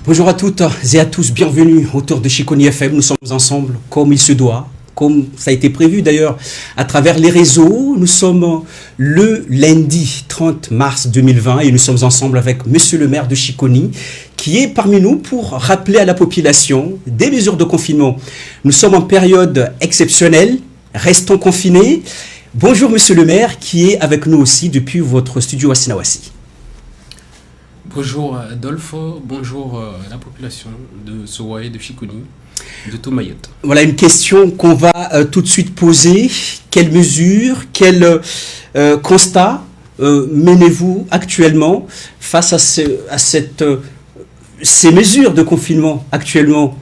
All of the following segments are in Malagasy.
Bonjour à toutes et à tous, bienvenue autour de Chiconi FM. Nous sommes ensemble comme il se doit, comme ça a été prévu d'ailleurs à travers les réseaux. Nous sommes le lundi 30 mars 2020 et nous sommes ensemble avec Monsieur le maire de Chiconi qui est parmi nous pour rappeler à la population des mesures de confinement. Nous sommes en période exceptionnelle, restons confinés. Bonjour Monsieur le maire qui est avec nous aussi depuis votre studio à Sinawasi. Bonjour Adolphe, bonjour la population de Sowa et de Chiconi, de tout Mayotte. Voilà une question qu'on va tout de suite poser. Quelles mesures, quel constat menez-vous actuellement face à ces mesures de confinement actuellement?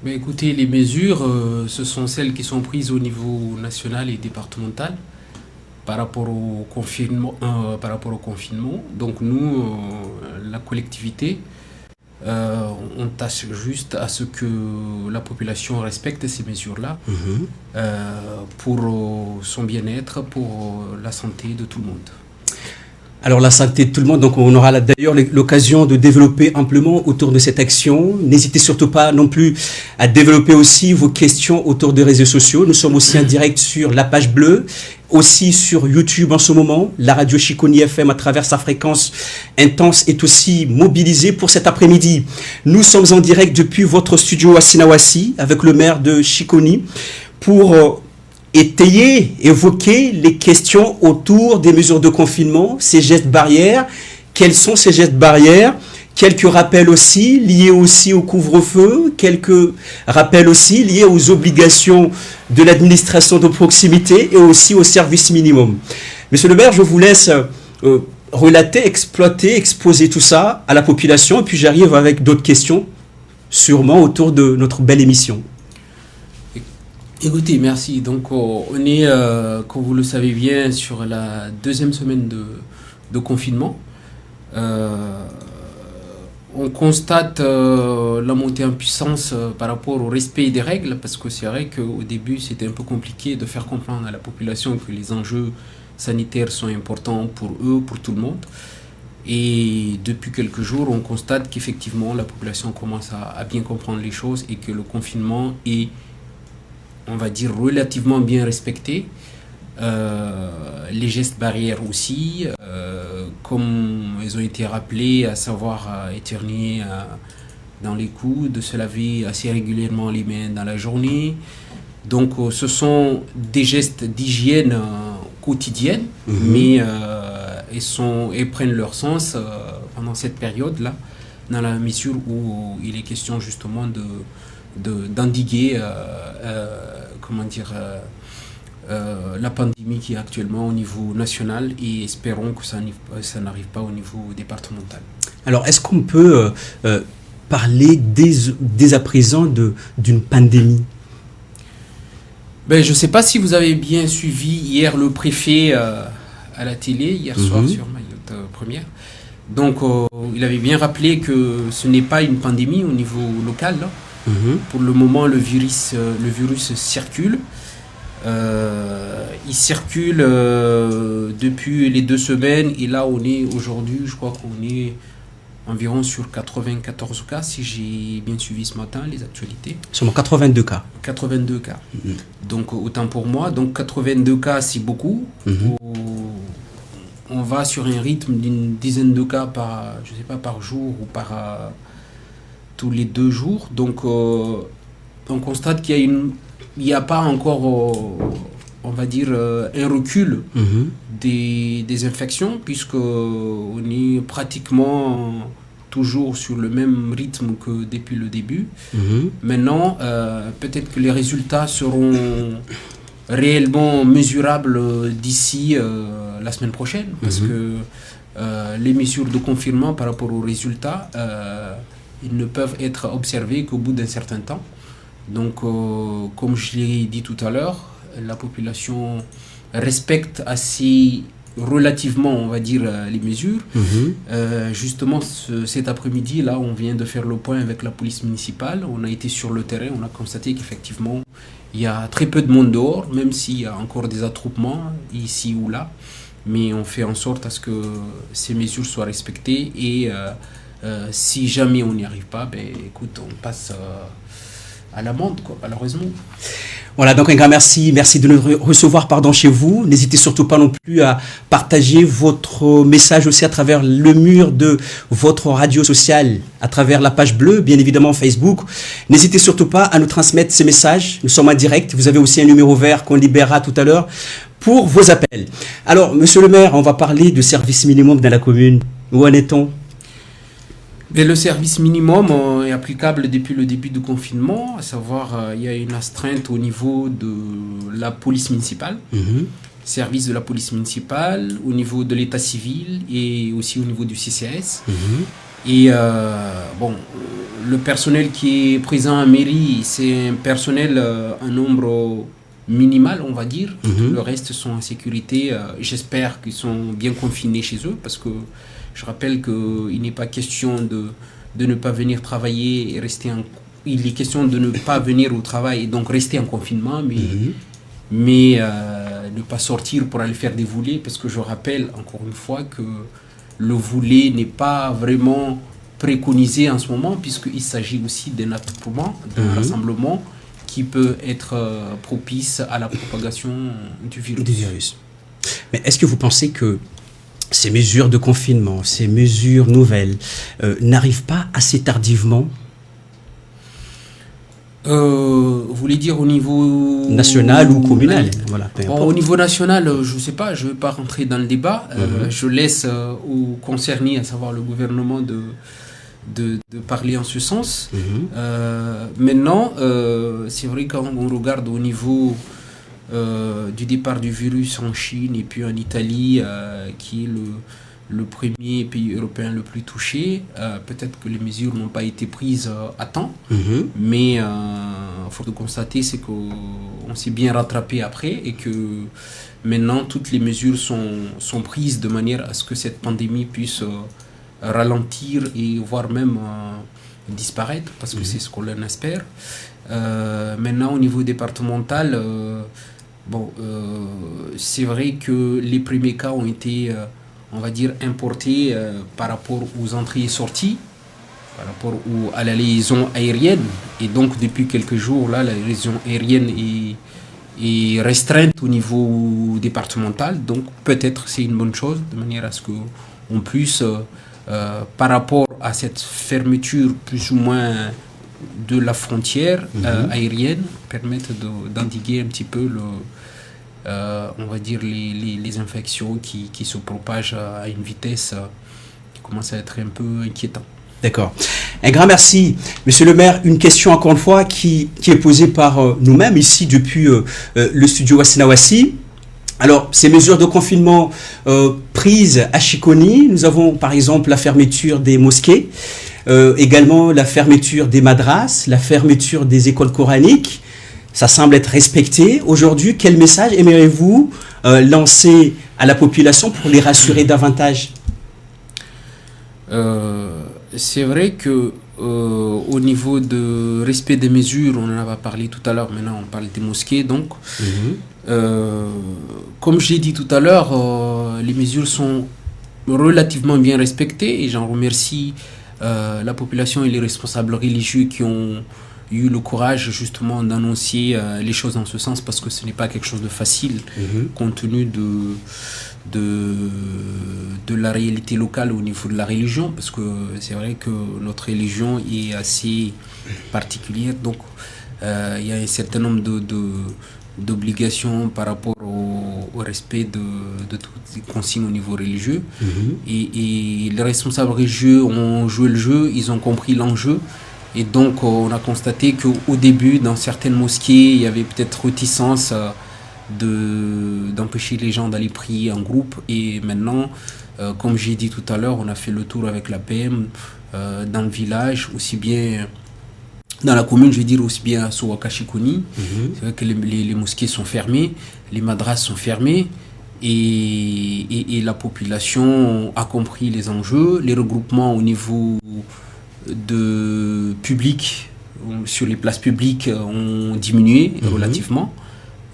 Mais écoutez, les mesures, ce sont celles qui sont prises au niveau national et départemental. Par rapport au confinement, donc nous, la collectivité, on tâche juste à ce que la population respecte ces mesures-là pour son bien-être, pour la santé de tout le monde. Alors la santé de tout le monde, donc on aura d'ailleurs l'occasion de développer amplement autour de cette action. N'hésitez surtout pas non plus à développer aussi vos questions autour des réseaux sociaux. Nous sommes aussi en direct sur la page bleue, aussi sur YouTube en ce moment. La radio Chiconi FM à travers sa fréquence intense est aussi mobilisée pour cet après-midi. Nous sommes en direct depuis votre studio à Sinawasi avec le maire de Chiconi pour évoquer les questions autour des mesures de confinement, ces gestes barrières. Quels sont ces gestes barrières? Quelques rappels aussi liés aussi au couvre-feu, quelques rappels aussi liés aux obligations de l'administration de proximité et aussi au service minimum. Monsieur le maire, je vous laisse relater, exploiter, exposer tout ça à la population et puis j'arrive avec d'autres questions, sûrement autour de notre belle émission. Écoutez, merci. Donc on est, comme vous le savez bien, sur la deuxième semaine de confinement. On constate la montée en puissance par rapport au respect des règles, parce que c'est vrai qu'au début c'était un peu compliqué de faire comprendre à la population que les enjeux sanitaires sont importants pour eux, pour tout le monde. Et depuis quelques jours, on constate qu'effectivement la population commence à bien comprendre les choses et que le confinement est, on va dire, relativement bien respecté. Les gestes barrières aussi, comme ils ont été rappelés, à savoir éternuer dans les coudes, de se laver assez régulièrement les mains dans la journée. Donc ce sont des gestes d'hygiène quotidienne, mais ils prennent leur sens pendant cette période-là, dans la mesure où il est question justement d'endiguer la pandémie qui est actuellement au niveau national et espérons que ça n'arrive pas au niveau départemental. Alors, est-ce qu'on peut parler dès à présent d'une pandémie? Je ne sais pas si vous avez bien suivi hier le préfet à la télé, hier soir sur Mayotte Première. Donc, il avait bien rappelé que ce n'est pas une pandémie au niveau local. Là. Pour le moment, le virus circule. Il circule depuis les 2 semaines et là on est aujourd'hui, je crois qu'on est environ sur 94 cas si j'ai bien suivi ce matin les actualités. Seulement 82 cas. 82 cas. Donc autant pour moi, donc 82 cas c'est beaucoup. On va sur un rythme d'une dizaine de cas par jour ou par tous les 2 jours. Donc on constate qu'il n'y a pas encore, on va dire, un recul des infections, puisqu'on est pratiquement toujours sur le même rythme que depuis le début. Maintenant, peut-être que les résultats seront réellement mesurables d'ici la semaine prochaine, parce que les mesures de confinement par rapport aux résultats, ils ne peuvent être observés qu'au bout d'un certain temps. Donc, comme je l'ai dit tout à l'heure, la population respecte assez relativement, on va dire, les mesures. Justement, cet après-midi, là, on vient de faire le point avec la police municipale. On a été sur le terrain, on a constaté qu'effectivement, il y a très peu de monde dehors, même s'il y a encore des attroupements ici ou là. Mais on fait en sorte à ce que ces mesures soient respectées et Si jamais on n'y arrive pas, écoute, on passe à l'amende, quoi, malheureusement. Voilà, donc un grand merci. Merci de nous recevoir chez vous. N'hésitez surtout pas non plus à partager votre message aussi à travers le mur de votre radio sociale, à travers la page bleue, bien évidemment Facebook. N'hésitez surtout pas à nous transmettre ces messages. Nous sommes en direct. Vous avez aussi un numéro vert qu'on libérera tout à l'heure pour vos appels. Alors, monsieur le maire, on va parler de service minimum dans la commune. Où en est-on ? Le service minimum est applicable depuis le début du confinement, à savoir il y a une astreinte au niveau de la police municipale, service de la police municipale, au niveau de l'état civil et aussi au niveau du CCAS. Et le personnel qui est présent en mairie, c'est un personnel, un nombre minimal, on va dire. Le reste sont en sécurité. J'espère qu'ils sont bien confinés chez eux, parce que je rappelle qu'il n'est pas question de ne pas venir travailler et rester il est question de ne pas venir au travail et donc rester en confinement, mais ne pas sortir pour aller faire des volets, parce que je rappelle encore une fois que le volet n'est pas vraiment préconisé en ce moment, puisqu'il s'agit aussi d'un attroupement, d'un rassemblement qui peut être propice à la propagation du virus. Mais est-ce que vous pensez que ces mesures de confinement, ces mesures nouvelles, n'arrivent pas assez tardivement ? Vous voulez dire au niveau national ou communal? Voilà, au niveau national, je ne sais pas, je ne vais pas rentrer dans le débat. Je laisse aux concernés, à savoir le gouvernement, de parler en ce sens. Maintenant, c'est vrai, quand on regarde au niveau du départ du virus en Chine et puis en Italie, qui est le premier pays européen le plus touché, peut-être que les mesures n'ont pas été prises à temps, mais faut de constater, c'est qu'on s'est bien rattrapé après, et que maintenant toutes les mesures sont prises de manière à ce que cette pandémie puisse ralentir et voire même disparaître, parce que c'est ce qu'on en espère. Maintenant, au niveau départemental, c'est vrai que les premiers cas ont été, on va dire, importés par rapport aux entrées et sorties, par rapport à la liaison aérienne. Et donc, depuis quelques jours, là, la liaison aérienne est restreinte au niveau départemental. Donc, peut-être c'est une bonne chose, de manière à ce qu'on puisse, par rapport à cette fermeture plus ou moins de la frontière aérienne, permettre d'endiguer un petit peu on va dire les infections qui se propagent à une vitesse qui commence à être un peu inquiétante. D'accord. Un grand merci. Monsieur le maire, une question encore une fois qui est posée par nous-mêmes ici depuis le studio Wassinawassi. Alors, ces mesures de confinement prises à Chiconi, nous avons par exemple la fermeture des mosquées, également la fermeture des madrases, la fermeture des écoles coraniques. Ça semble être respecté. Aujourd'hui, quel message aimeriez-vous lancer à la population pour les rassurer davantage ? C'est vrai que au niveau de respect des mesures, on en avait parlé tout à l'heure, maintenant on parle des mosquées, donc comme j'ai dit tout à l'heure, les mesures sont relativement bien respectées, et j'en remercie la population et les responsables religieux qui ont eu le courage justement d'annoncer les choses en ce sens, parce que ce n'est pas quelque chose de facile compte tenu de la réalité locale au niveau de la religion, parce que c'est vrai que notre religion est assez particulière, donc il y a un certain nombre d'obligations par rapport au respect de toutes les consignes au niveau religieux, et les responsables religieux ont joué le jeu, ils ont compris l'enjeu. Et donc, on a constaté qu'au début, dans certaines mosquées, il y avait peut-être réticence d'empêcher les gens d'aller prier en groupe. Et maintenant, comme j'ai dit tout à l'heure, on a fait le tour avec la PM dans le village, aussi bien dans la commune, je veux dire, aussi bien à Sowaka-Chiconi. C'est vrai que les mosquées sont fermées, les madrases sont fermées. Et la population a compris les enjeux, les regroupements au niveau de public sur les places publiques ont diminué relativement,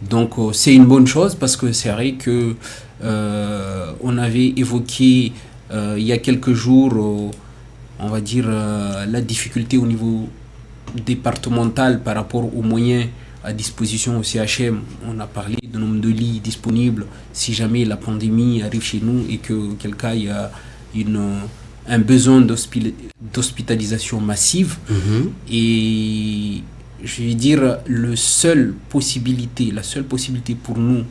donc c'est une bonne chose, parce que c'est vrai que on avait évoqué il y a quelques jours on va dire, la difficulté au niveau départemental par rapport aux moyens à disposition au CHM. On a parlé du nombre de lits disponibles si jamais la pandémie arrive chez nous et que quelqu'un y a un besoin d'hospitalisation massive. Et je vais dire, la seule possibilité pour nous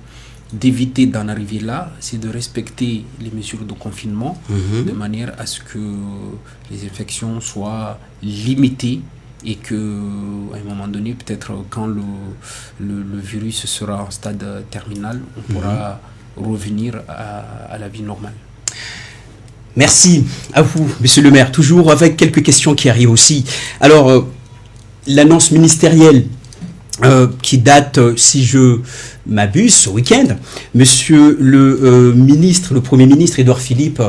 d'éviter d'en arriver là, c'est de respecter les mesures de confinement de manière à ce que les infections soient limitées et que à un moment donné, peut-être quand le virus sera en stade terminal, on pourra revenir à la vie normale. Merci à vous, monsieur le maire. Toujours avec quelques questions qui arrivent aussi. Alors, l'annonce ministérielle qui date, si je m'abuse, ce week-end, monsieur le Premier ministre Édouard Philippe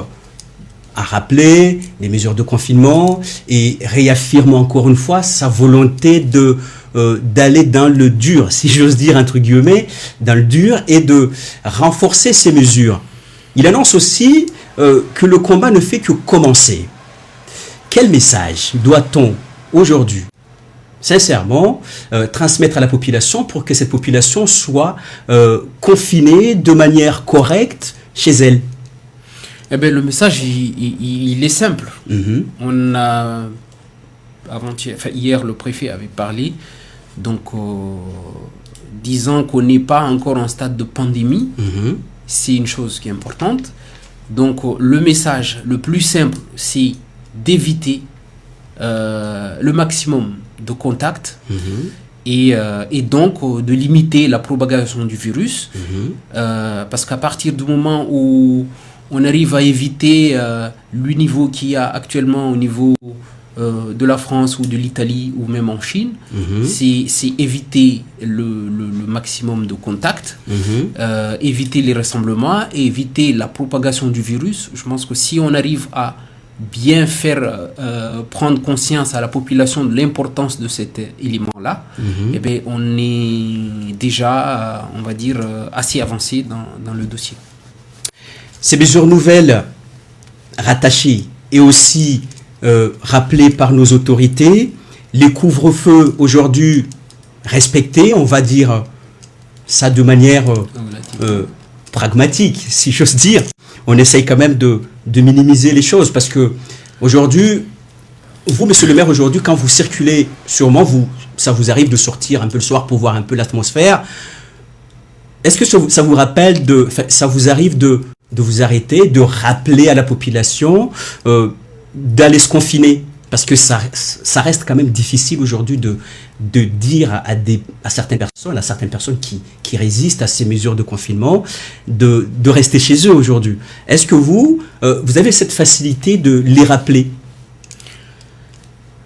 a rappelé les mesures de confinement et réaffirme encore une fois sa volonté d'aller dans le dur, si j'ose dire entre guillemets, dans le dur, et de renforcer ces mesures. Il annonce aussi que le combat ne fait que commencer. Quel message doit-on aujourd'hui, sincèrement, transmettre à la population pour que cette population soit confinée de manière correcte chez elle? Eh bien, le message, il est simple. On a, hier, le préfet avait parlé, donc disant qu'on n'est pas encore en stade de pandémie, c'est une chose qui est importante. Donc, le message le plus simple, c'est d'éviter le maximum de contacts et donc de limiter la propagation du virus. Parce qu'à partir du moment où on arrive à éviter le niveau qu'il y a actuellement au niveau de la France ou de l'Italie ou même en Chine, c'est éviter le maximum de contacts, éviter les rassemblements et éviter la propagation du virus. Je pense que si on arrive à bien faire prendre conscience à la population de l'importance de cet élément-là, eh bien, on est déjà, on va dire, assez avancé dans le dossier. Ces mesures nouvelles rattachées et aussi rappelées par nos autorités, les couvre-feux aujourd'hui respectés, on va dire ça de manière pragmatique, si j'ose dire. On essaye quand même de minimiser les choses parce que aujourd'hui, vous, monsieur le maire, aujourd'hui, quand vous circulez, sûrement, ça vous arrive de sortir un peu le soir pour voir un peu l'atmosphère. Est-ce que ça vous rappelle ça vous arrive de vous arrêter, de rappeler à la population d'aller se confiner? Parce que ça reste quand même difficile aujourd'hui de dire à certaines personnes qui résistent à ces mesures de confinement, de rester chez eux aujourd'hui. Est-ce que vous avez cette facilité de les rappeler?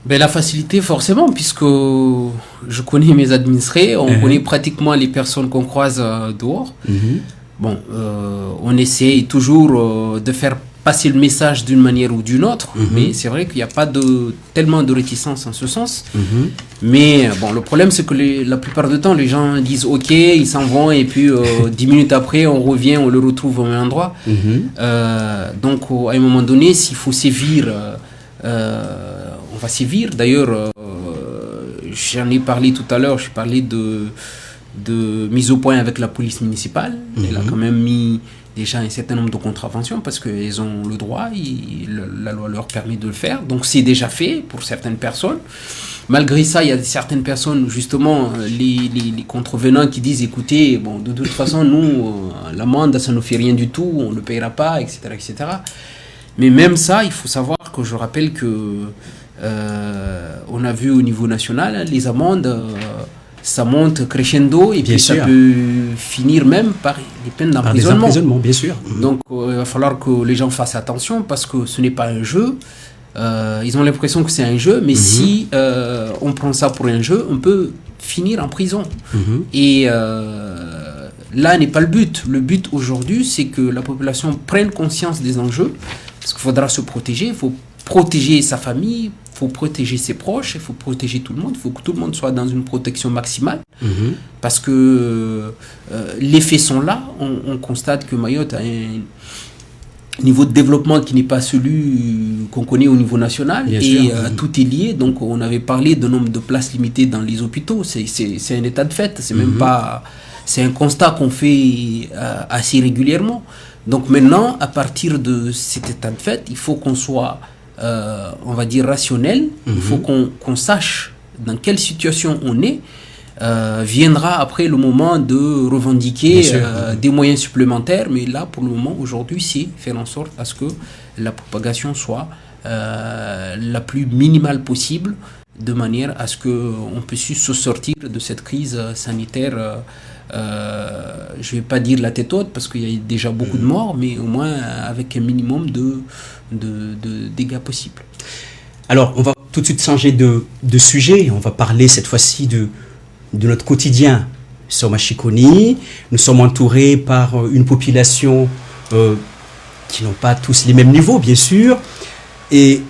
Ben, la facilité, forcément, puisque je connais mes administrés, on connaît pratiquement les personnes qu'on croise dehors. Bon, on essaie toujours de faire passer le message d'une manière ou d'une autre, mais c'est vrai qu'il n'y a pas tellement de réticence en ce sens. Mais bon, le problème, c'est que la plupart du temps, les gens disent OK, ils s'en vont, et puis 10 minutes après, on revient, on le retrouve au même endroit. Donc, à un moment donné, s'il faut sévir, on va sévir. D'ailleurs, j'en ai parlé tout à l'heure, j'ai parlé de mise au point avec la police municipale. Elle a quand même mis déjà un certain nombre de contraventions parce qu'ils ont le droit, la loi leur permet de le faire. Donc c'est déjà fait pour certaines personnes. Malgré ça, il y a certaines personnes, justement, les contrevenants qui disent écoutez, bon, de toute façon, nous, l'amende, ça ne nous fait rien du tout, on ne le payera pas, etc., etc. Mais même ça, il faut savoir que je rappelle que on a vu au niveau national, les amendes, ça monte crescendo et bien puis sûr. Ça peut finir même par les peines d'emprisonnement. Bien sûr. Donc il va falloir que les gens fassent attention parce que ce n'est pas un jeu. Ils ont l'impression que c'est un jeu, mais si on prend ça pour un jeu, on peut finir en prison. Et là n'est pas le but. Le but aujourd'hui, c'est que la population prenne conscience des enjeux, parce qu'il faudra se protéger. Il faut protéger sa famille, il faut protéger ses proches, il faut protéger tout le monde. Il faut que tout le monde soit dans une protection maximale, parce que les faits sont là. On constate que Mayotte niveau de développement qui n'est pas celui qu'on connaît au niveau national. Bien et sûr. Tout est lié. Donc on avait parlé de nombre de places limitées dans les hôpitaux. C'est un état de fait. C'est même pas... C'est un constat qu'on fait assez régulièrement. Donc maintenant, à partir de cet état de fait, il faut qu'on soit, on va dire, rationnel. Il faut qu'on sache dans quelle situation on est. Viendra après le moment de revendiquer des moyens supplémentaires. Mais là, pour le moment, aujourd'hui, c'est faire en sorte à ce que la propagation soit la plus minimale possible, de manière à ce qu'on puisse se sortir de cette crise sanitaire. Je ne vais pas dire la tête haute parce qu'il y a déjà beaucoup de morts, mais au moins avec un minimum de dégâts possibles. Alors, on va tout de suite changer de sujet. On va parler cette fois-ci de notre quotidien. Nous sommes à Chiconi, nous sommes entourés par une population qui n'ont pas tous les mêmes niveaux, bien sûr. Et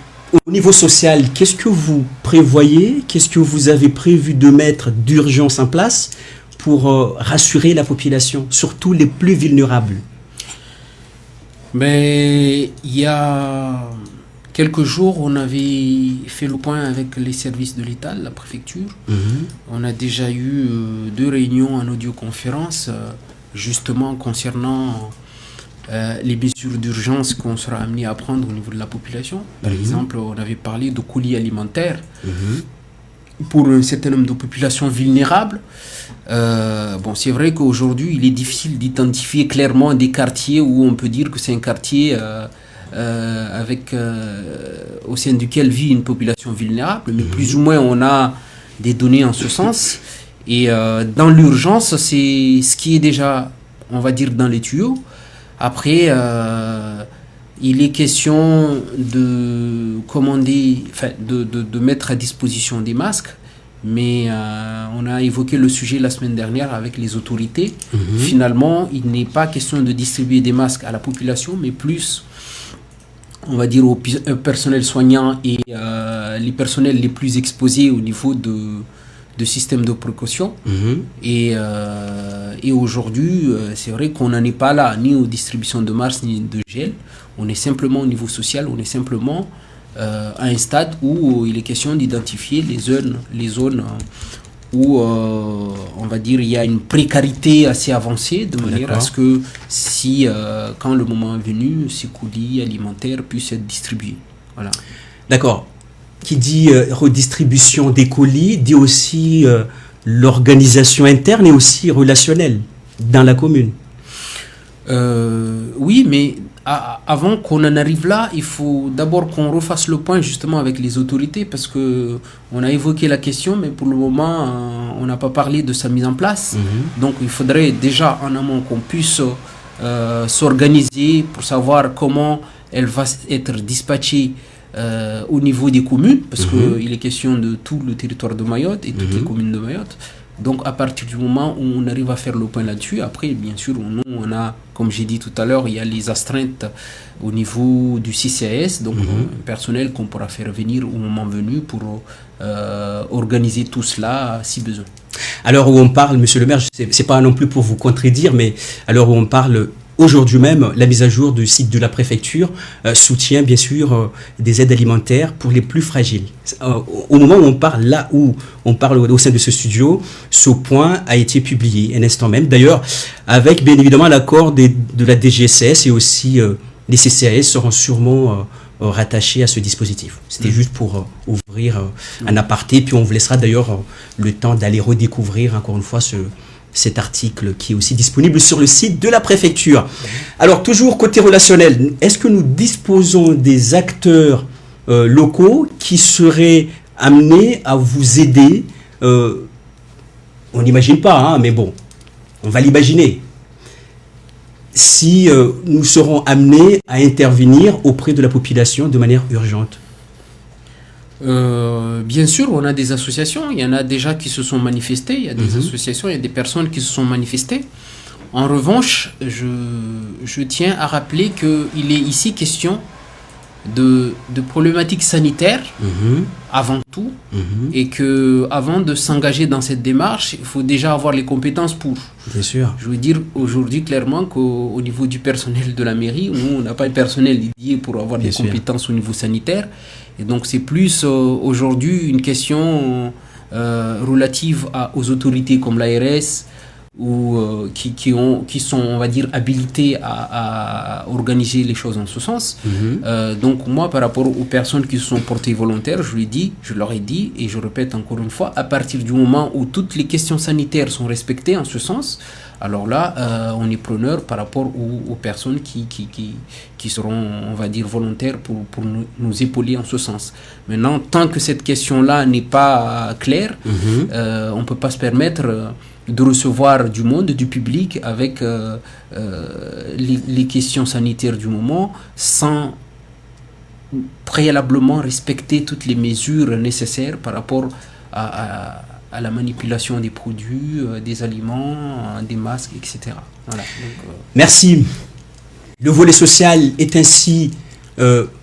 au niveau social, qu'est-ce que vous prévoyez? Qu'est-ce que vous avez prévu de mettre d'urgence en place pour rassurer la population, surtout les plus vulnérables? Mais il y a quelques jours, on avait fait le point avec les services de l'État, la préfecture. On a déjà eu 2 réunions en audioconférence, justement concernant les mesures d'urgence qu'on sera amené à prendre au niveau de la population. Par exemple, on avait parlé de colis alimentaires pour un certain nombre de populations vulnérables. Bon, c'est vrai qu'aujourd'hui, il est difficile d'identifier clairement des quartiers où on peut dire que c'est un quartier au sein duquel vit une population vulnérable, mais plus ou moins on a des données en ce sens. Et dans l'urgence, c'est ce qui est déjà, on va dire, dans les tuyaux. Après, il est question de commander, enfin, de mettre à disposition des masques, mais on a évoqué le sujet la semaine dernière avec les autorités. Finalement, il n'est pas question de distribuer des masques à la population, mais plus, on va dire, au personnel soignant et les personnels les plus exposés au niveau de systèmes de précaution. Et aujourd'hui, c'est vrai qu'on n'en est pas là, ni aux distributions de masques, ni de gel. On est simplement au niveau social, on est simplement à un stade où il est question d'identifier les zones où, on va dire, il y a une précarité assez avancée, de manière à ce que si, quand le moment est venu, ces colis alimentaires puissent être distribués. Voilà. D'accord. Qui dit redistribution des colis, dit aussi l'organisation interne et aussi relationnelle dans la commune. Oui, mais avant qu'on en arrive là, il faut d'abord qu'on refasse le point justement avec les autorités, parce que on a évoqué la question, mais pour le moment, on n'a pas parlé de sa mise en place. Donc, il faudrait déjà en amont qu'on puisse s'organiser pour savoir comment elle va être dispatchée au niveau des communes, parce qu'il est question de tout le territoire de Mayotte et toutes les communes de Mayotte. Donc, à partir du moment où on arrive à faire le point là-dessus, après, bien sûr, on a, comme j'ai dit tout à l'heure, il y a les astreintes au niveau du CCAS, donc un personnel qu'on pourra faire venir au moment venu pour organiser tout cela si besoin. À l'heure où on parle, monsieur le maire, c'est pas non plus pour vous contredire, mais à l'heure où on parle, aujourd'hui même, la mise à jour du site de la préfecture soutient bien sûr des aides alimentaires pour les plus fragiles. Au moment où on parle, là où on parle au sein de ce studio, ce point a été publié un instant même. D'ailleurs, avec bien évidemment l'accord de la DGSS et aussi les CCAS seront sûrement rattachés à ce dispositif. C'était juste pour ouvrir un aparté, puis on vous laissera d'ailleurs le temps d'aller redécouvrir encore une fois cet article qui est aussi disponible sur le site de la préfecture. Alors, toujours côté relationnel, est-ce que nous disposons des acteurs locaux qui seraient amenés à vous aider? On n'imagine pas, hein, mais bon, on va l'imaginer. Si nous serons amenés à intervenir auprès de la population de manière urgente. Bien sûr, on a des associations, il y en a déjà qui se sont manifestées, il y a des associations, il y a des personnes qui se sont manifestées. En revanche, je tiens à rappeler qu'il est ici question de problématiques sanitaires avant tout, et que avant de s'engager dans cette démarche, il faut déjà avoir les compétences pour. Bien sûr. Je veux dire aujourd'hui clairement qu'au niveau du personnel de la mairie, nous, on n'a pas de personnel dédié pour avoir des compétences au niveau sanitaire. Et donc, c'est plus aujourd'hui une question relative aux autorités comme l'ARS, ou qui sont, on va dire, habilités à organiser les choses en ce sens. Donc moi, par rapport aux personnes qui se sont portées volontaires, je leur ai dit, et je répète encore une fois, à partir du moment où toutes les questions sanitaires sont respectées en ce sens, alors là, on est preneur par rapport aux personnes qui seront, on va dire, volontaires pour nous épauler en ce sens. Maintenant, tant que cette question-là n'est pas claire, on ne peut pas se permettre de recevoir du monde, du public, avec les questions sanitaires du moment, sans préalablement respecter toutes les mesures nécessaires par rapport à la manipulation des produits, des aliments, des masques, etc. Voilà. Donc, merci. Le volet social est ainsi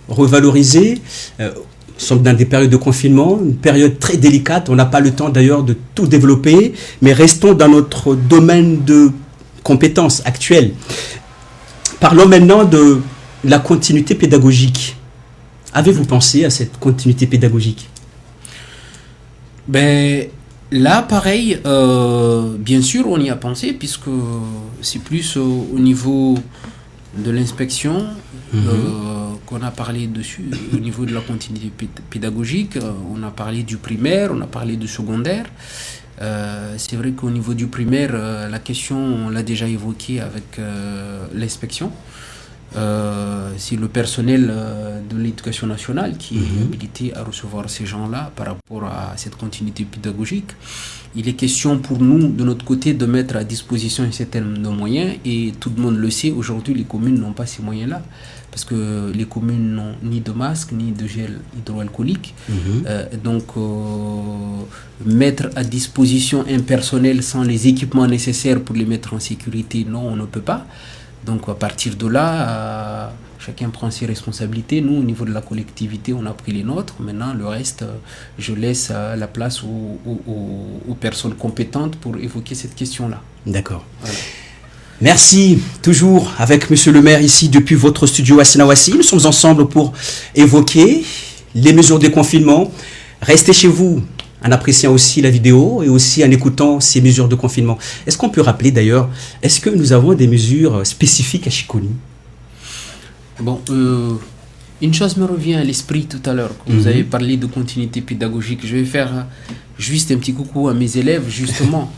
revalorisé. Nous sommes dans des périodes de confinement, une période très délicate. On n'a pas le temps d'ailleurs de tout développer, mais restons dans notre domaine de compétences actuelles. Parlons maintenant de la continuité pédagogique. Avez-vous pensé à cette continuité pédagogique? Ben, là, pareil, bien sûr, on y a pensé, puisque c'est plus au niveau de l'inspection qu'on a parlé dessus, au niveau de la continuité pédagogique. On a parlé du primaire, on a parlé du secondaire. C'est vrai qu'au niveau du primaire, la question, on l'a déjà évoquée avec l'inspection. C'est le personnel de l'éducation nationale qui est habilité à recevoir ces gens-là par rapport à cette continuité pédagogique. Il est question pour nous, de notre côté, de mettre à disposition un certain nombre de moyens, et tout le monde le sait, aujourd'hui les communes n'ont pas ces moyens-là, parce que les communes n'ont ni de masques, ni de gel hydroalcoolique. Donc, mettre à disposition un personnel sans les équipements nécessaires pour les mettre en sécurité, non, on ne peut pas. Donc à partir de là, chacun prend ses responsabilités. Nous, au niveau de la collectivité, on a pris les nôtres. Maintenant, le reste, je laisse la place aux personnes compétentes pour évoquer cette question-là. D'accord. Voilà. Merci. Toujours avec Monsieur le maire ici depuis votre studio à Senawassi. Nous sommes ensemble pour évoquer les mesures de confinement. Restez chez vous en appréciant aussi la vidéo et aussi en écoutant ces mesures de confinement. Est-ce qu'on peut rappeler d'ailleurs, est-ce que nous avons des mesures spécifiques à Chiconi? Bon, une chose me revient à l'esprit tout à l'heure. Vous avez parlé de continuité pédagogique. Je vais faire juste un petit coucou à mes élèves, justement,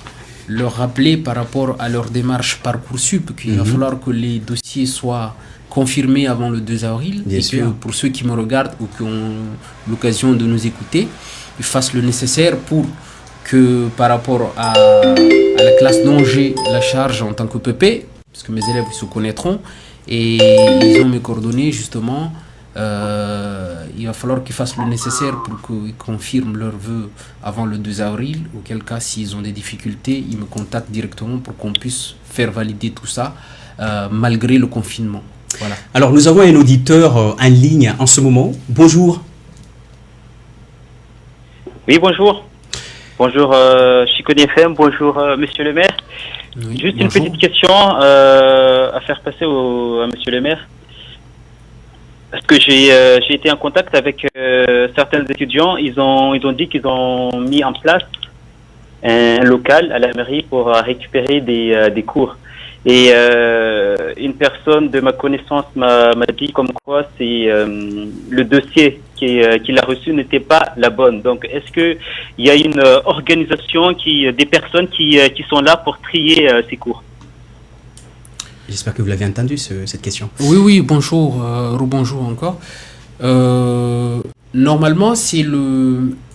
leur rappeler par rapport à leur démarche Parcoursup qu'il va falloir que les dossiers soient confirmés avant le 2 avril. Bien sûr. Que pour ceux qui me regardent ou qui ont l'occasion de nous écouter, ils fassent le nécessaire pour que par rapport à la classe dont j'ai la charge en tant que PP, parce que mes élèves se connaîtront, et ils ont mes coordonnées justement, il va falloir qu'ils fassent le nécessaire pour qu'ils confirment leurs vœux avant le 2 avril, auquel cas s'ils ont des difficultés, ils me contactent directement pour qu'on puisse faire valider tout ça malgré le confinement. Voilà. Alors nous avons un auditeur en ligne en ce moment. Bonjour. Oui, bonjour. Bonjour Chiconi FM, bonjour Monsieur le maire. Oui, juste bonjour. une petite question à faire passer à Monsieur le maire. Parce que j'ai été en contact avec certains étudiants, ils ont dit qu'ils ont mis en place un local à la mairie pour récupérer des cours. Et une personne de ma connaissance m'a dit comme quoi c'est le dossier qu'il a reçu n'était pas la bonne. Donc est-ce que il y a une organisation des personnes qui sont là pour trier ces cours? J'espère que vous l'avez entendu cette question. Oui, bonjour, rebonjour encore. Normalement, c'est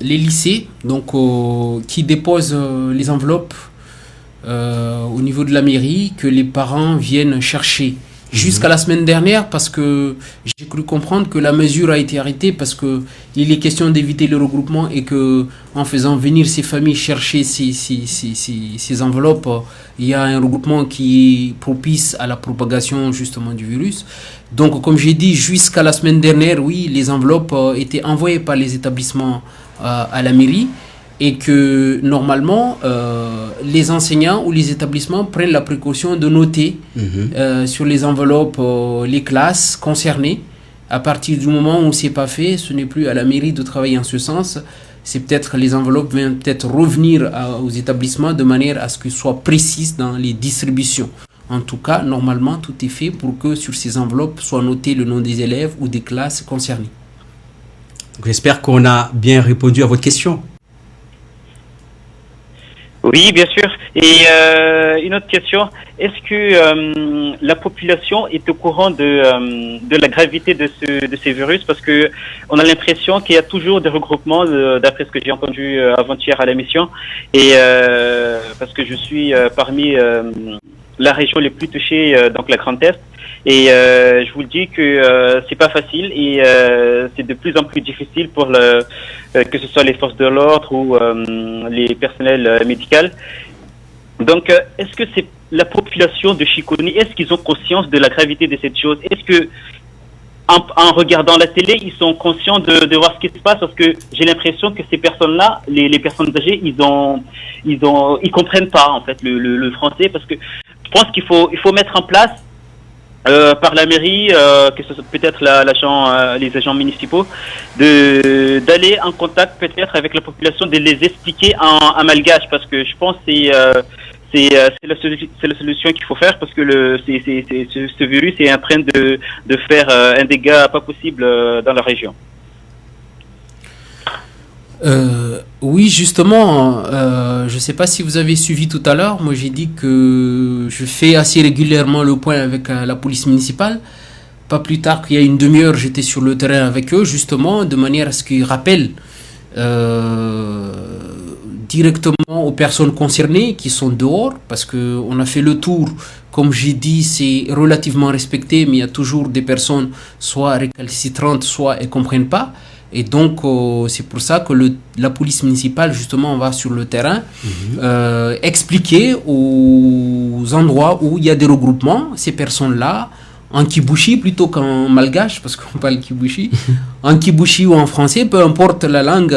les lycées donc, qui déposent les enveloppes au niveau de la mairie, que les parents viennent chercher jusqu'à la semaine dernière, parce que j'ai cru comprendre que la mesure a été arrêtée parce que il est question d'éviter le regroupement et que en faisant venir ces familles chercher ces enveloppes, il y a un regroupement qui est propice à la propagation justement du virus. Donc comme j'ai dit, jusqu'à la semaine dernière, oui, les enveloppes étaient envoyées par les établissements à la mairie, et que normalement les enseignants ou les établissements prennent la précaution de noter sur les enveloppes les classes concernées. À partir du moment où c'est pas fait, ce n'est plus à la mairie de travailler en ce sens. C'est peut-être les enveloppes vont peut-être revenir aux établissements de manière à ce que ce soit précis dans les distributions. En tout cas, normalement, tout est fait pour que sur ces enveloppes soit noté le nom des élèves ou des classes concernées. J'espère qu'on a bien répondu à votre question. Oui, bien sûr. Et une autre question, est-ce que la population est au courant de la gravité de ces virus? Parce que on a l'impression qu'il y a toujours des regroupements, d'après ce que j'ai entendu avant-hier à la mission. Et parce que je suis parmi la région les plus touchée, donc la Grande Est. Et je vous le dis que c'est pas facile et c'est de plus en plus difficile pour que ce soit les forces de l'ordre ou les personnels médicaux. Donc, est-ce que c'est la population de Chiconi, est-ce qu'ils ont conscience de la gravité de cette chose? Est-ce que en regardant la télé, ils sont conscients de voir ce qui se passe? Parce que j'ai l'impression que ces personnes-là, les personnes âgées, ils comprennent pas en fait le français, parce que je pense qu'il faut mettre en place par la mairie, que ce soit peut-être les agents municipaux, d'aller en contact peut-être avec la population, de les expliquer en malgache, parce que je pense que c'est la solution qu'il faut faire, parce que ce virus est en train de faire un dégât pas possible dans la région. Oui, justement, je ne sais pas si vous avez suivi tout à l'heure, moi j'ai dit que je fais assez régulièrement le point avec la police municipale. Pas plus tard qu'il y a une demi-heure, j'étais sur le terrain avec eux, justement, de manière à ce qu'ils rappellent directement aux personnes concernées qui sont dehors, parce qu'on a fait le tour, comme j'ai dit, c'est relativement respecté, mais il y a toujours des personnes soit récalcitrantes, soit elles ne comprennent pas. Et donc, c'est pour ça que la police municipale, justement, va sur le terrain expliquer aux endroits où il y a des regroupements, ces personnes-là, en kibushi plutôt qu'en malgache, parce qu'on parle kibushi, en kibushi ou en français, peu importe la langue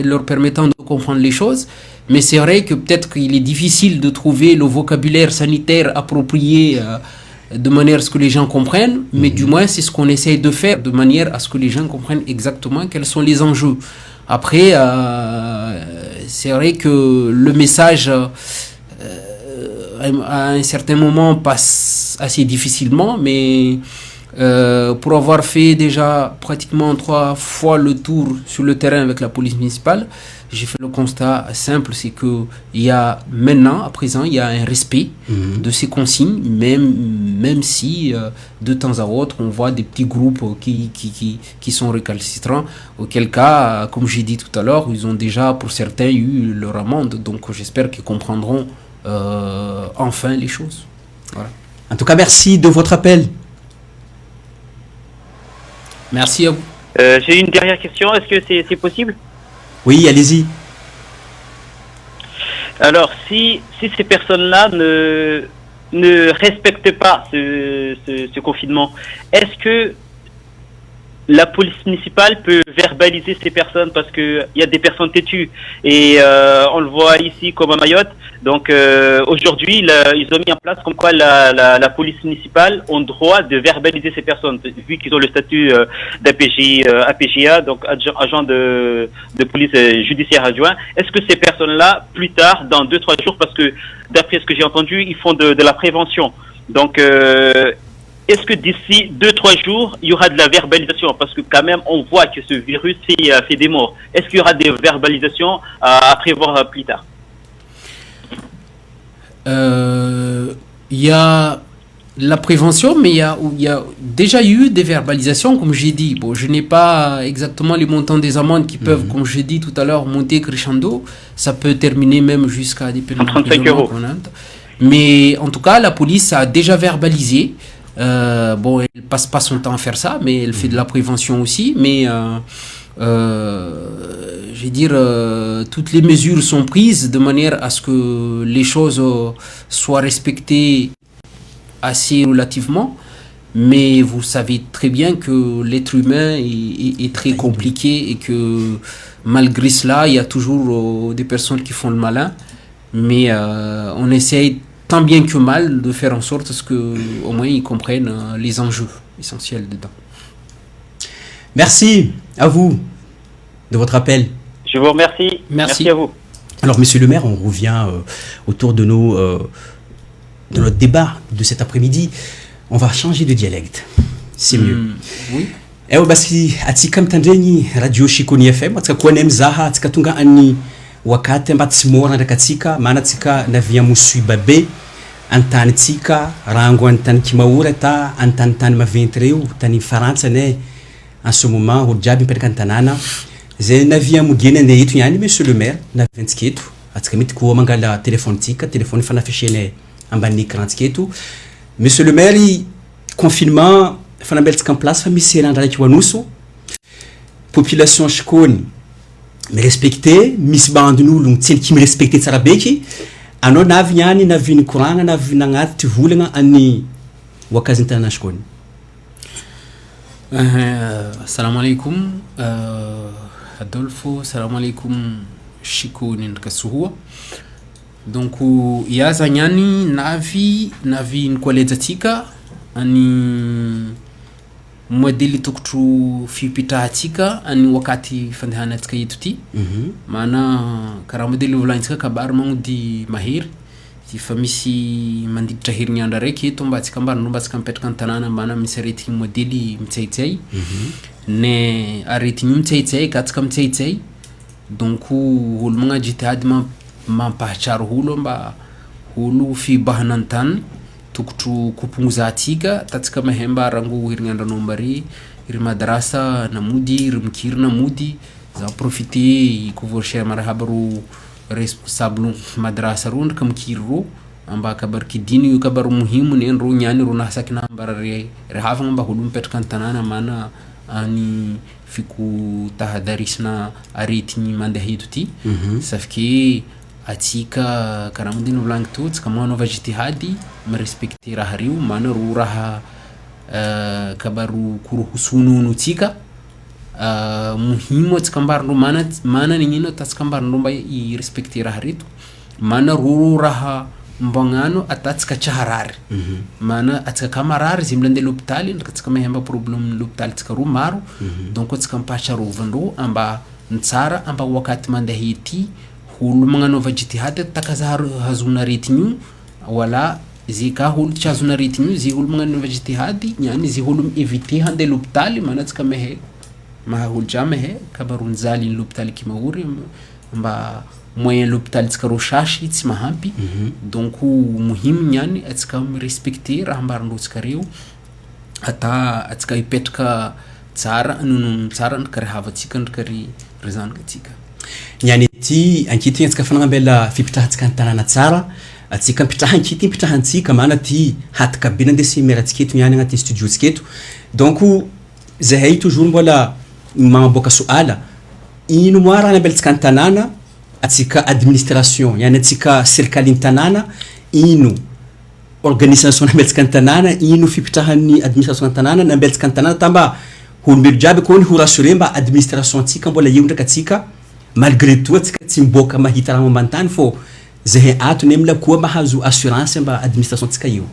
leur permettant de comprendre les choses. Mais c'est vrai que peut-être qu'il est difficile de trouver le vocabulaire sanitaire approprié de manière à ce que les gens comprennent, mais du moins c'est ce qu'on essaye de faire, de manière à ce que les gens comprennent exactement quels sont les enjeux. Après, c'est vrai que le message à un certain moment passe assez difficilement, mais pour avoir fait déjà pratiquement 3 fois le tour sur le terrain avec la police municipale, j'ai fait le constat simple, c'est que il y a maintenant, à présent, il y a un respect de ces consignes, même si de temps à autre on voit des petits groupes qui sont récalcitrants, auquel cas, comme j'ai dit tout à l'heure, ils ont déjà pour certains eu leur amende, donc j'espère qu'ils comprendront enfin les choses. Voilà. En tout cas, merci de votre appel. Merci à vous. J'ai une dernière question, est-ce que c'est possible? Oui, allez-y. Alors, si ces personnes-là ne respectent pas ce confinement, est-ce que la police municipale peut verbaliser ces personnes, parce que il y a des personnes têtues et on le voit ici comme à Mayotte. Donc aujourd'hui, ils ont mis en place comme quoi la police municipale ont droit de verbaliser ces personnes, vu qu'ils ont le statut APJA, donc agent de police judiciaire adjoint. Est-ce que ces personnes-là, plus tard, dans 2-3 jours, parce que d'après ce que j'ai entendu, ils font de la prévention. Donc est-ce que d'ici 2-3 jours, il y aura de la verbalisation? Parce que quand même, on voit que ce virus fait des morts. Est-ce qu'il y aura des verbalisations à prévoir plus tard? Il y a la prévention, mais il y a déjà eu des verbalisations, comme j'ai dit. Bon, je n'ai pas exactement les montants des amendes qui peuvent, comme j'ai dit tout à l'heure, monter crescendo. Ça peut terminer même jusqu'à des peines de 35 euros. Mais en tout cas, la police a déjà verbalisé Bon, elle passe pas son temps à faire ça, mais elle fait de la prévention aussi. Mais je veux dire, toutes les mesures sont prises de manière à ce que les choses soient respectées assez relativement. Mais vous savez très bien que l'être humain est très compliqué et que malgré cela, il y a toujours des personnes qui font le malin. Mais on essaye tant bien que mal de faire en sorte qu'au moins ils comprennent les enjeux essentiels dedans. Merci à vous de votre appel. Je vous remercie. Merci à vous. Alors, monsieur le maire, on revient autour de de notre débat de cet après-midi. On va changer de dialecte. C'est mieux. Oui. Eh basi atika mitandreny radio Shikoni FM atika koa zaha atika tonga any wakati mba tsy mora ndraka atsika mana atsika navia mosuiba be antanitsika rango antany Kimaory ta antany maventy reo tany Farantsa ne en ce moment olo jiaby mipetraka antanana zay navia mogena ne eto ihany monsieur le maire naventsika eto atsika mety koa mangala téléphone tsika téléphone fanafishene ambany écran tsika eto monsieur le maire confinement fanambeltsika en place fa misy randraiky wanoso population Shikony me respecté misy bandin'olo tsy ki me respecté tsara beky anao navy niany naviny koragna navy nagnaty volagna any wakazintana Shikony. Assalamu alaikum Adolfo, assalamu alaikum Shikony ndraka sohua. Donc iaza niany navy nikoalejatsika ani modeli tokotro fipitrahatsika ani wakati fandehanatsika eto ty mana karaha modeli volagnintsika kabary magnody mahery ty fa misy mandiditra herignandro raiky eto mba atsika ambara mba atsika mipetraka an-tanàna mbana misy arety modeli mitsaitsay ne aretigny mitsaitsay ka atsika mitsaitsay donc olo magna jitihady mampahatsara olo mba olo fibahana an-tany tokotro kompongozatsika tatsika mahemba rango herignandranao mbare iry madrasa namody iry mikiry namody za profiter couvre-chef marahaba ro responsable madrasa ro ndraka mikiry ro amba kabar kidiny io kabar muhimu nen ro nyani ro nasaky na mbara re havagna mba olo mipetraka an-tanàna mana ani fiku tahadarisina aretigny mandeha eto ty safike atsika karaha mandiny volagny to tsika manova jitihady mirespecter raha reo mana ro raha kabaro korohosonono tsika muhimu atsika ambarindro mana nignino atatsika ambarindro mba irespecter raha reto mana ro raha mbagnano atatsika tsaharary mana atsika kamarary izy mila andeha l'hôpital ndraka atsika mahemba problème l'hôpital tsika ro maro donc atsika mpahatsiarovandro amba nitsara amba wakati mandeha ety olo magnanova jitihady takazahazona retigny wala zay ka olo tsy azona retigny zay olo magnanova jitihady niany zay olo éviter handeha l'hôpital manatsika mehe maha olo ja mehe kabaronjaly l'hôpital Kimaory mba moyen l'hôpital tsika ro sasy tsy mahampy donc muhimu niany atsika mirespecter raha ambarindrotsika reo ata atsika ipetraka tsara nono tsara ndraka ry havatsika ndraka ry zanagatsika niany ety ankity atsika fanagambela fipitrahatsika an-tanàna tsara atsika mipitraha ankity mipitrahantsika mana ty hataka be nandesy miaratsika eto niany agnaty studio tsika eto donc zahay toujours mbola magnaboaka soala ino moa raha nambelitsika an-tanàna atsika administration yani atsika serikalin'ny tanàna ino organisation nambelitsika an-tanàna ino fipitrahan'ny administration an-tanàna nambelitsika an-tanàna tamba olombelo jiaby koa ny ho rassuré mba administration atsika mbola eo ndraka atsika malgré tout atsika tsy miboaka mahita raha mombantany fô zahay ato ne mila koa mahazo assurance mba administration atsika eo.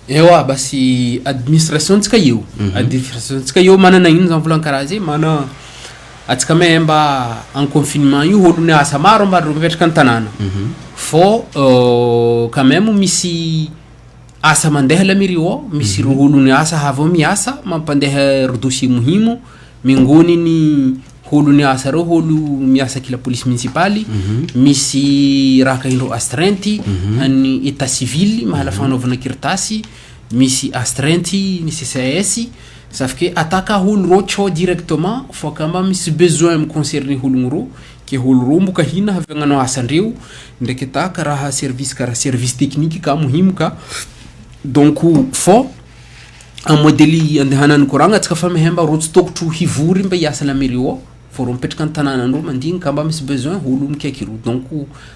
Ewa basi administration tsika eo administration tsika eo manana ino zany volagny karaha zay mana atsika mahemba en confinement io olo ny asa maro mba ro mipetraka an-tanàna fô quand même misy asa mandeha la mairie ao misy ro olo ny asa havao miasa mampandeha ro dossier muhimu mingony ny olo ny asa reo olo miasa kila police municipale misy raha kahindro astreinte any état civil mahala fanaovana kirtasy misy astreinte ny CCAS safike ataka olo ro tsao directement fo kamba misy besoin me concerner olo ro ke olo ro mboka hina haviagnano asandreo ndraiky ataka raha service technique ka muhimu ka donc fo en modely andehanan'ny koragna tsika fa mehemba ro tsy tokotro hivory mba hiasa la mairie ao fo ro mipetraka ny tanànandro mandigny ka mba misy besoin olo mikaiky ro donc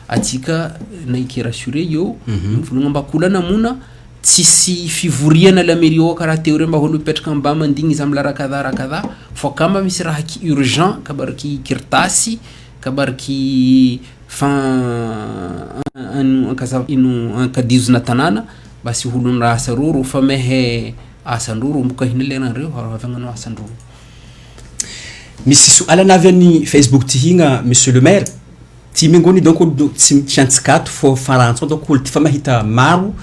atsika naike rassuré eo mivolagna mba kolana mona tsisy fivoriana la mairie ao karaha teo re mba olo mipetraka mba mandigny izy amy la rakadha fo ka mba misy raha urgent kabariky kirtasy kabariky ankadizona tanàna mba sy holony raha asa ro fa mehe asandro ro mboka hina leranareo avy agnano asandro misy soalana avy amin'ny Facebook ty higna monsieur le maire ty mengoni donc tsy antsikato fo farantso donc olo ty fa mahita maro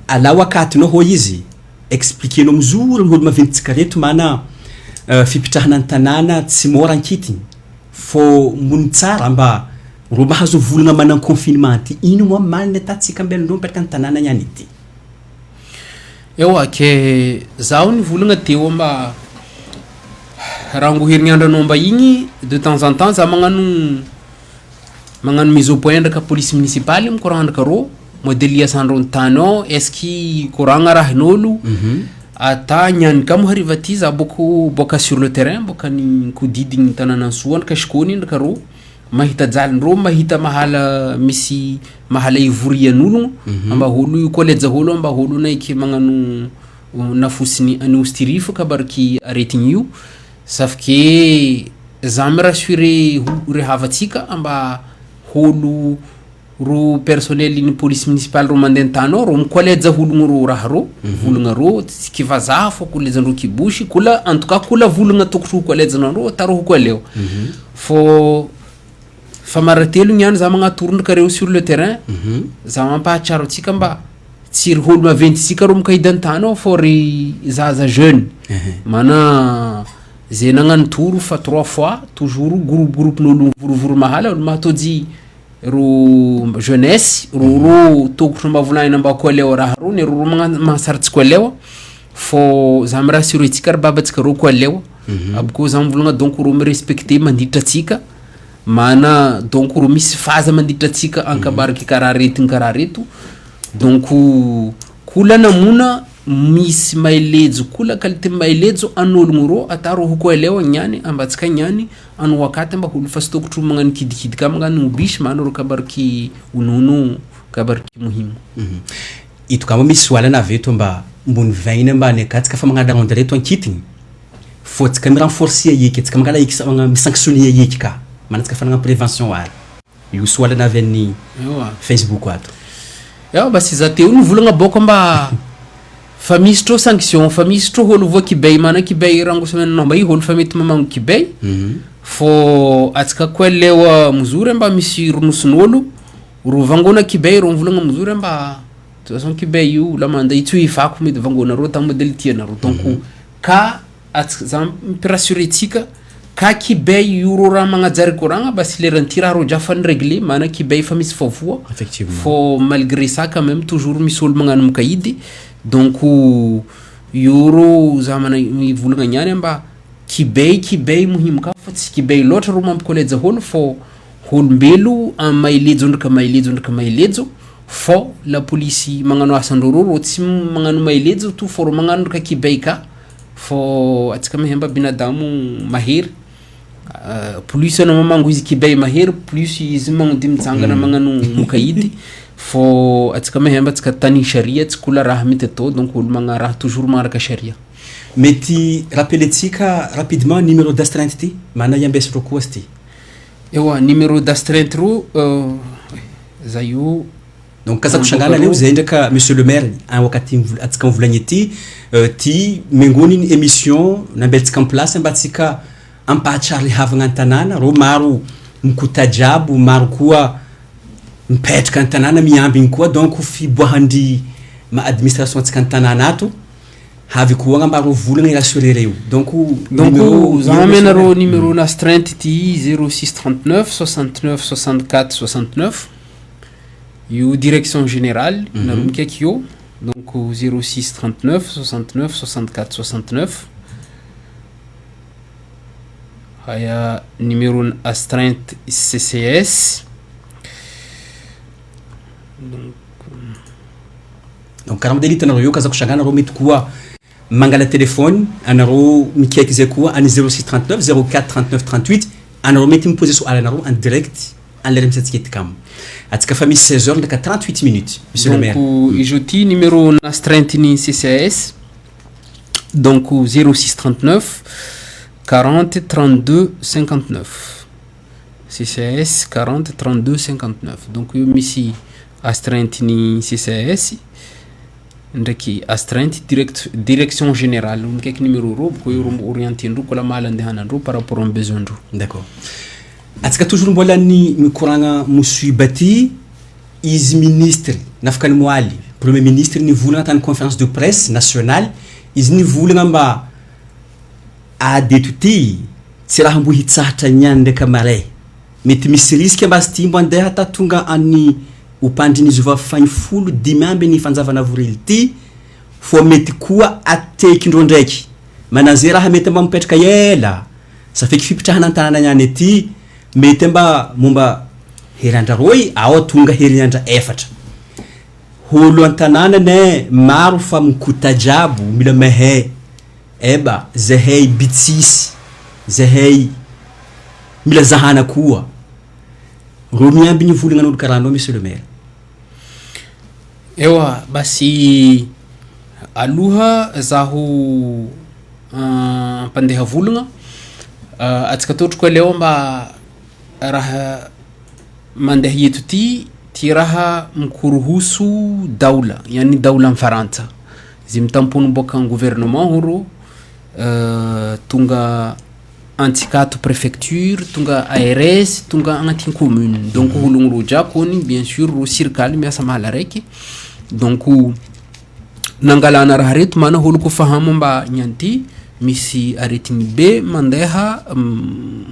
ala wakatinao ho izy expliquer-nao mizoro olo maventsika reto mana fipitrahana ny tanàna tsy mora ankitiny fo mony tsara mba ro mahazo volagna manan confinement ty ino moa manina tatsika mbelondro mipetraka ny tanàna ihany ity ewa ke zaho ny volagna teo mba raha ngoherignandranao mba igny de temps en temps za magnano mise au point ndraka police municipale mikorandraka ro modeli asandro ny tany ao est-ce que koragna rahin'olo ata nyany ka mohariva ty za boka sur le terrain boka ny kodidigny tanàna soa ndraka sikony ndraka ro mahita jalindro mahita mahala misy mahala ivorian'ologno amba olo collège olo amba olo naiky magnano nafosiny anostirifo kabariky aretigny io safike za mi rassurer rehavatsika amba olo ro personnel ny police municipale ro mandeha tany ao ro collège ologno ro raha ro volagna ro tsy kivazaha fo collège ndro kibosy kola en tout cas kola volagna tokotro collège ndro taro ko leo fo famaratelo nyany za magnatoro ndraka reo sur le terrain za mampahatsaro tsika mba tsy ry olo maventsika ro mikaidany tany ao fo ry zaza jeune mana ze nagnano toro fa 3 fois toujours groupe n'olo vorovoro mahala olo mahatody ro jeunesse ro tokotro mba volagna mba ko leo raha ro ne ro mahasaritsy ko leo fo za mi rassurer tsika ry babatsika ro ko leo abko za mivolagna donc ro mi respecter manditra tsika mana donc ro misy faza manditra tsika ankabariky karaha reto donc kolana mona misy mailejo kola qualité mailejo an'ologno ro ata ro ko leo nyany ambatsika nyany anu wakati mba holo fa stokotro magnano kidikidi ka magnano bish mana ro kabariky unono kabariky muhimu ito kama misy wala na veto mba mbony vaina mba ne katsika fa magnada ronde reto ankitiny faut tsika mi renforcer yeke tsika magala yeke sa mi sanctionner yeke ka mana tsika fa na prévention wala io swala na venni Facebook wato ya basi za teo no volagna boko mba fa misy tro sanction fa misy tro holo vo kibay mana kibay rangosana no mba holo fa mety mamango kibay fo atsika ko lewa muzure mba misy ronosonolo ro vangona kibay ro volagna muzure mba to son kibay io la manda itu ifako mety vangona ro ta modeli tiana ro donc ka atsika za rassurer tsika ka kibay io ro ra magnajary koragna basi le rentira ro jafan régler mana kibay fa misy fovoa effectivement fo malgré ça quand même toujours misy olo magnano mukaidy donc euro zamana volagna nyany mba kibay muhimu ka fa tsy kibay loatra ro mampikoleja holo fo holombelo amailejo ndraka fo la police magnano asandro ro tsy magnano mailejo to fo ro magnano ndraka kibay ka fo atsika mehemba binadamu mahery plus na mamango izy kibay mahery plus izy magnodi mitsangana magnano mukaidy fo atsika mehemba tsika tani sharia tsikula raha mety atao donc olo magna raha toujours maraka sharia mety rappeletsika rapidement numéro d'astreinte ty mana yambes ro koa ty ewa numéro d'astreinte ro za io donc kaza kushangana leo zay ndraka monsieur le maire an wakati atsika mvolagny ty mengoni ny émission nambeltsika en place mba tsika ampahatsary havagna antanana ro maro mikuta jabo maro koa mipetraka antanana miambigny koa donc fiboahandry ma administration tsika antanana ato havy koa maro volagna rassurer reo donc za mena ro numéro d'astreinte ty 0639 69 64 69 io direction générale na ro mikaiky io donc 0639 69 64 69 haya numéro astreinte CCS donc donc karaha mandeha hitanareo io kazako sagana anareo mety koa mangala telefony anareo mikaiky zay koa any 0639 04 39 38 anareo mety miposer soaly anareo en direct anlera misantsika ety kamo atsika fa misy 16 heures ndreka 38 minutes monsieur le maire. Donc izy ty numéro nastrentiny CCAS donc 0639 40 32 59 CCAS 40 32 59 donc io misy astrentiny CCAS ndraiky astreinte direction générale mikaiky numéro ro ko io orienté ndro kola mahala andehanandro par rapport aux besoins ndro. D'accord. Atsika toujours mbola ny mikoragna musiba ty izy ministre nafaka ny moaly premier ministre nivolagna tany conférence de presse nationale izy nivolagna mba adeto ty tsy raha mbo hitsahatra niany ndraiky maray mety misy risque mba sy ty mbo andeha ta tonga any upandrinizy va fany folo dimy amby ny fanjavana vorely ty fo mety koa atekindro ndraiky manazay raha mety mba mipetraka ela sa feky fipitrahana an-tanàna niany ety mety mba momba heriandra roy ao tonga heriandra efatra holo an-tanàna ne maro fa mikota jabo mila mahay eba zahay bitsisy zahay mila zahana koa ro miamby ny volagna an'olo karaha anao monsieur le maire. Ewa basi aloha zaho pandeha volagna atsika totro koa leo mba raha mandeha eto ty raha mikorohoso daola yani daola mifarantsa izy mitampono boka an gouvernement horo tonga antikato préfecture tonga ARS tonga agnaty commune donc hologno ro jakony bien sûr ro sirkaly miasa mahala raiky donc nangalana raha reto mana holo ko fahamo mba nyanty misy aretigny be mandeha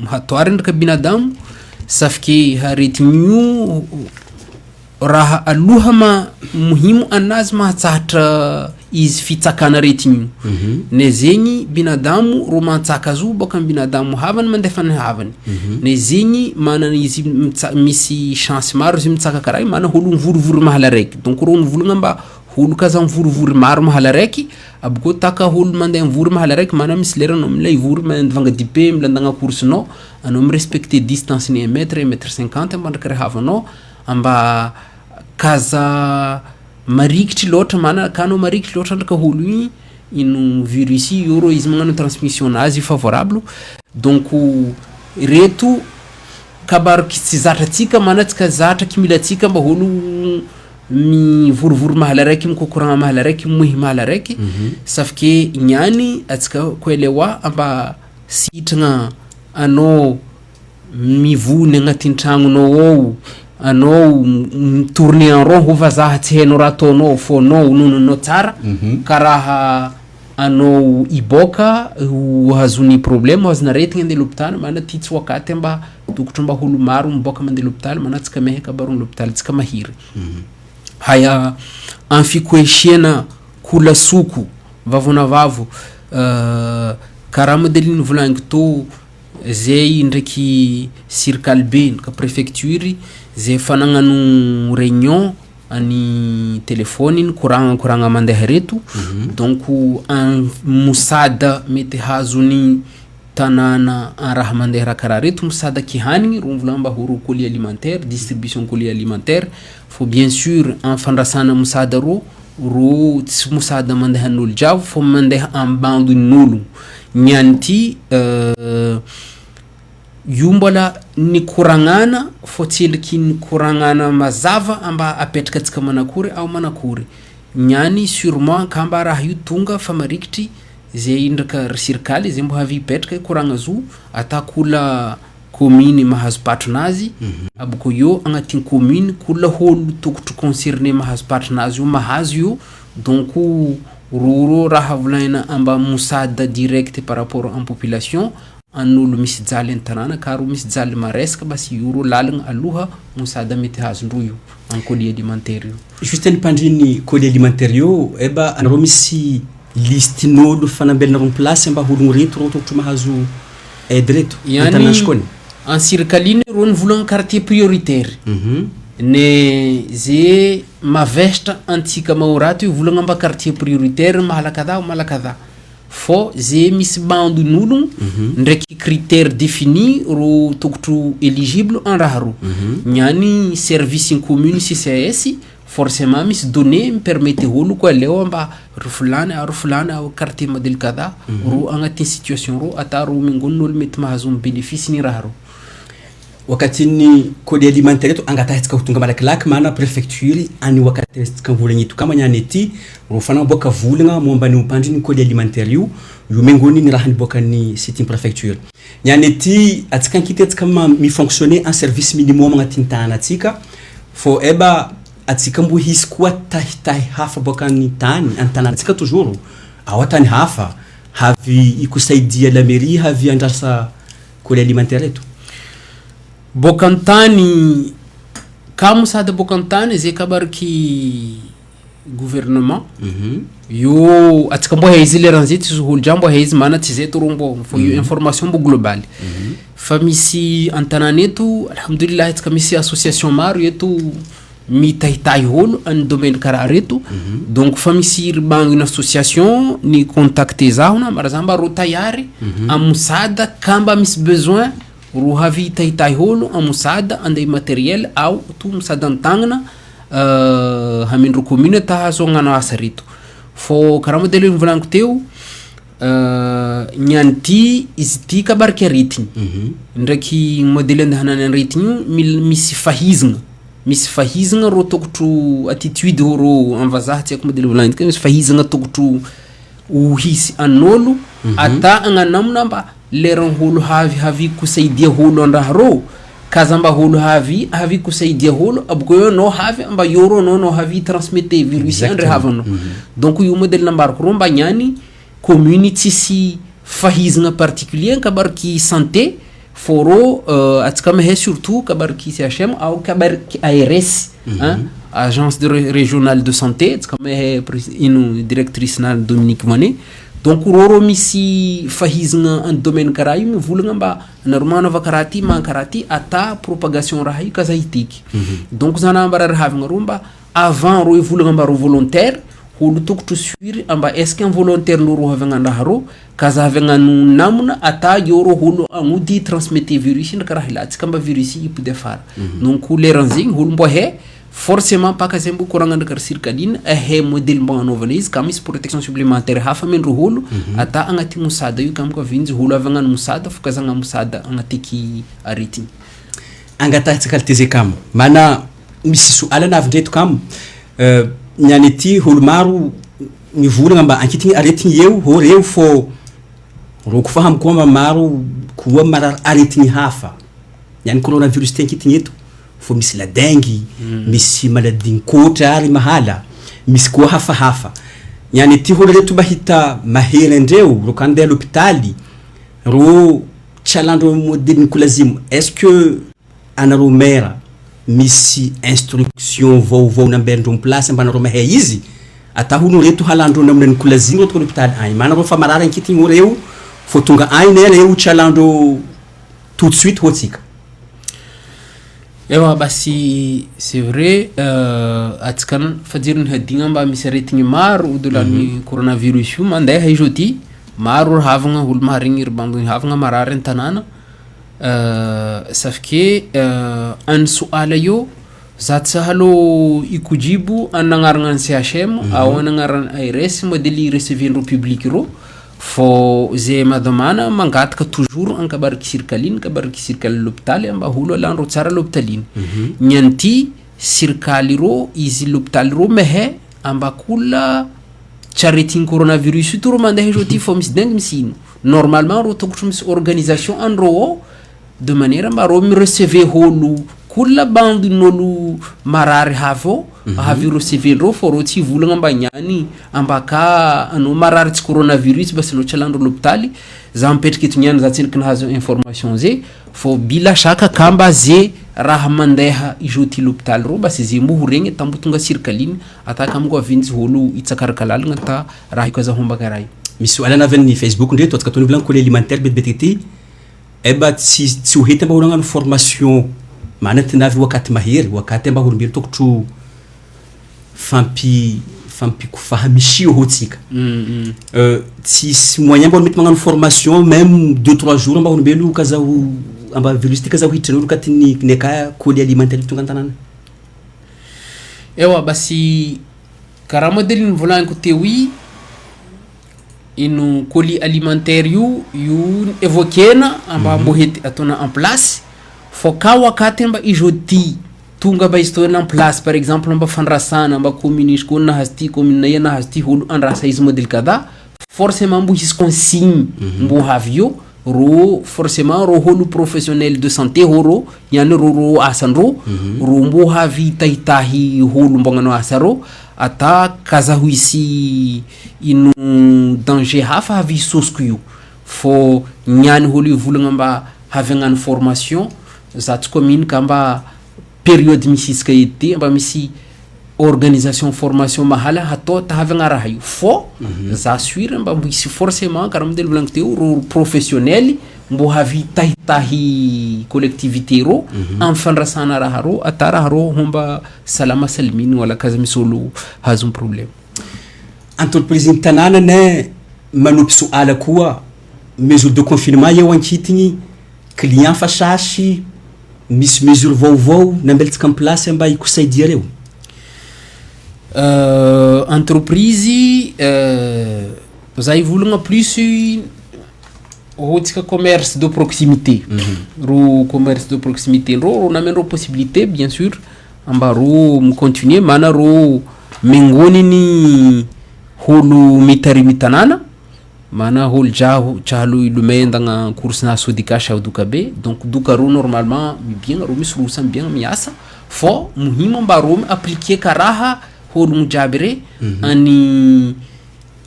hatoary ndraka binadamu safike haretigny raha aloha ma muhimu anazy mahatsahatra izy fitsakana retigny ne zegny binadamu ro mantsaka zo boka binadamu havany mandefa ny havany ne zegny mana izy misy chance maro izy mitsaka karaha mana holo mivorivory mahala raiky donc ro nivolagna mba holo kaza mivorivory maro mahala raiky aboko taka holo mandeha mivory mahala raiky mana misy lera anao mila ivory mandivanga dipe milandagna coursenao anao mirespecter distance ny 1 mètre 1 mètre 50 mandraka havanao amba kaza marikitry loatra mana kanao marikitry loatra ndraka holo igny ino virus io izy magnano transmission nazy favorable donc reto kabaro tsy zatratsika mana tsika zatra kimilatsika mba holo mivorivory mahala raiky mikokoragna mahala raiky mohy mahala raiky safike niany atsika koelewa amba sitragna anao mivony agnaty tragnonao ao anao tourner en rond hovazaha tsy hainao raha ataonao fo anao nononao tsara karaha anao iboka hazony problème hazona retigny andeha l'hôpital mana ty tsy wakaty mba tokotro mba holo maro miboka mandeha l'hôpital mana tsika mehe kabaron l'hôpital tsika mahiry haya en fikoesiana kola soko vavonavavo karaha modeliny volangiko to zay ndraiky sirkal be ka préfecture zay fanagnano réunion ani téléphone koragna mandeha reto donc en musada mety hazony tanana en raha mandeha karaha reto musada kihanigny ro volamba horo colis alimentaire distribution colis alimentaire faut bien sûr en fandrasana musada ro tsy musada mandeha n'olo javo fo mandeha ambando n'olo nyanty io mbola ny koragnana fo tseliky ny koragnana mazava amba apetraka tsika manakory ao manakory niany sûrement kamba raha io tonga fa marikitry zay ndraka sirkaly zay mbo havy petraka koragna zo atakola commune mahazo patronazy aboko io agnaty commune kola holo tokotro concerné mahazo patronazy io mahazo io donc roro raha volaina amba musada direct par rapport en population an'olo misy jaly an-tanàna karo misy jaly maresaka basi io lalagna aloha musada mety hazondro io en colis alimentaire io juste ny pandriny colis alimentaire io eba anaro misy listin'olo fanambelina place mba hologno reto ro tokotro mahazo aide reto yani en sirkaline ro ny volagna quartier prioritaire ne ze mavestra antsika maoraty hoe volagna amba quartier prioritaire malakadha fô ze misy bandin'ologno ndraiky critère défini ro tokotro éligible en raha ro niany service in commune CCAS forcément misy données mipermete olo koa leo amba ro fulany ao quartier modèle kadha ro agnaty situation ro ata ro mingon'olo mety mahazo bénéfice ni raha ro wakati ni kodi alimentaire to angatatsika kutunga malakilaky mana prefecture ani wakati tsika volagna ito kama nyany ety ro fana boka volagna momba ny mpandriny kodi alimentaire io mengoni ni raha ni boka ni city prefecture nyany ety atsika nkity atsika mi fonctionner en service minimum agnaty tana tsika fo eba atsika mbo hisy koa tahi hafa boka ny tany antana tsika toujours awatany hafa havy ikusaidia la mairie havy andrasa kodi alimentaire eto bokantany kamo sady bokantany ze kabarky gouvernement yo atsika mbo haizy leran'zay tsy holo jambo haizy mana tsy zay torombo fo yo information mbo globale fa misy antanana eto alhamdulillah atsika misy association maro eto mitahitahy olo any domaine karaha reto donc fa misy ribango une association ni contacter zahona mara zamba ro tayary amusada kamba misy besoin ro havy tahitahy olo amusada anday matériel ao to musada antagnana hamindro commune tahazo ngano asa reto fo karaha modele volaniko teo nyanty izy ty kabarky aretigny ndraiky modele andehanany aretigny misy fahizagna ro tokotro attitude ro anvazaha tsy haiko modele volaniko misy fahizagna tokotro uhisy anolo ata agnanamna mba leran holo havy kusaidia holo andraha ro kazamba holo havy kusaidia holo aboko yo no havy amba yoro no havy transmettre virus andre havano donc io modèle nambarko ro mba nyany commune tsisy fahizagna particulier kabarky santé foro atsika mehe surtout kabarky CHM au kabarky ARS agence régionale de santé atsika mehe ino directrice na Dominique Mané donc roro misy fahizagna en domaine karaha io mivolagna mba naromano ava karaha ty mankaraha ty ata propagation raha io kaza itiky donc zana mba raha havagna ro mba avant ro ivolagna mba ro volontaire holo tokotro suiry amba est-ce qu'un volontaire no ro havagna andraha ro kaza havagna namona ata yo ro holo agnody transmettre virus ndra karaha ilatsika mba virus ipody afara donc leran'zegny holo mbo he forcément paka zay mbo koragna ndrakar sirkaline he modèle mbo anaovana izy ka misy protection supplémentaire hafa mindro holo ata agnaty mosada io kamko vinjy holo avagnany mosada fo kazagna mosada agnatyky aretigny angatatsika alteze kamo mana misy soala navindreto kamo nyany ety holo maro mivolagna mba ankitigny aretigny eo ho reo fo ro ko faham koa maro koa marary aretigny hafa nyany coronavirus ty ankitigny eto fo misy la dengue misy maladie kotra ary mahala misy koa hafa nyany ety holo reto bahita mahery andreo ro kandeha l'hôpitaly ro chalandro modèle nikolazimo est-ce que anaro mera misy instruction vao nambendro place mbanaro mahe izy ata hono reto halandro namna nikolazimo to l'hôpital ay manaro fa marara ankitigny oreo fo tonga ay nera eo chalandro tout de suite hotsika ewa basi c'est vrai atskan fadirny hadigna mba misy aretigny maro odolany coronavirus io mandeha izy maro havagna olo maharigny ribandony havagna marary antanana safike an soala io za tsy halo ikujibu anagnaragna ny CHM ao anagnaragna ARS modèle recevendro public ro fo ze madamana mangataka toujours an kabarky sirkaline l'hôpital amba holo alandro tsara l'hôpitaline nyanty sirkali ro izy l'hôpital ro mehe amba kula charetigny coronavirus to ro mandeha joti fo misy dengue misy ino normalement ro tokotro misy organisation andro de manière mba ro mi recever holo kula bandin'olo marary havo havy recever ro fo ro tsy volagna mba nyany ambaka ano marary tsy coronavirus basi no chalandro l'hôpital za mipetraka eto nyany za tsiniky nahazo information ze fo bila shaka kamba ze raha mandeha ijoti l'hôpital ro basi ze mbo regny tambo tonga sirkaline ata kamko avinjy holo itsakarakalala ta raha iko za homba karaha misy alana avy Facebook ndreto atsika tony volagna kole alimentaire betibety eba tsy ohety mba olagna formation manatinavy wakati mahery wakati mba olombelo tokotro fampikofahamisio hotsika tsisy moyen mba mety magnano formation même 2-3 jours mba olombelo kazaho amba velocité kazaho hitrany olo katiny neka colis alimentaire tonga antanana ewa basi karaha modely nivolaniko teo ino colis alimentaire io évoquena amba mbohety atona en place fo ka wakati mba ijoti tonga mba izy toena en place par exemple mba fandrasana mba commune ko nahazy ty commune na nahazy ty holo andrasa izy modely kada forcément mbo hisy consigne mbo havy io ro forcément ro holo professionnel de santé horo yani ro asandro ro mbo havy tahitahy holo mbognano asa ro ata kazaho isy ino danger hafa havy sosiko io fo nyany holo io volagna mba havy agnano formation zato commune ka mba période misy isika ety mba misy organisation formation mahala hatao tahavy agnaraha io fo za suire mba mbo isy forcément karaha modely volaniko teo ro professionnel mbo havy tahitahy collectivité ro amfandrasana raha ro ata raha ro homba salama saliminy wala kaza misy olo hazo problème entreprise ny tanàna ne manopy soala koa mesure de confinement eo ankitigny client fa sasy misy mesure vaovao nambelitsika place mba ikosaidia reo entreprise za ivolagna plus ohatsika commerce de proximité ro commerce de proximité ro namendro possibilité bien sûr amba ro micontinuer mana ro mengoniny holo mitary tanàna mana holo jaho chalo ilumendagna course na sodikasha uduka be donc duka ro normalement bien ro misy ro sam bien miasa fo muhimu mba ro appliquer karaha holo mujabire ani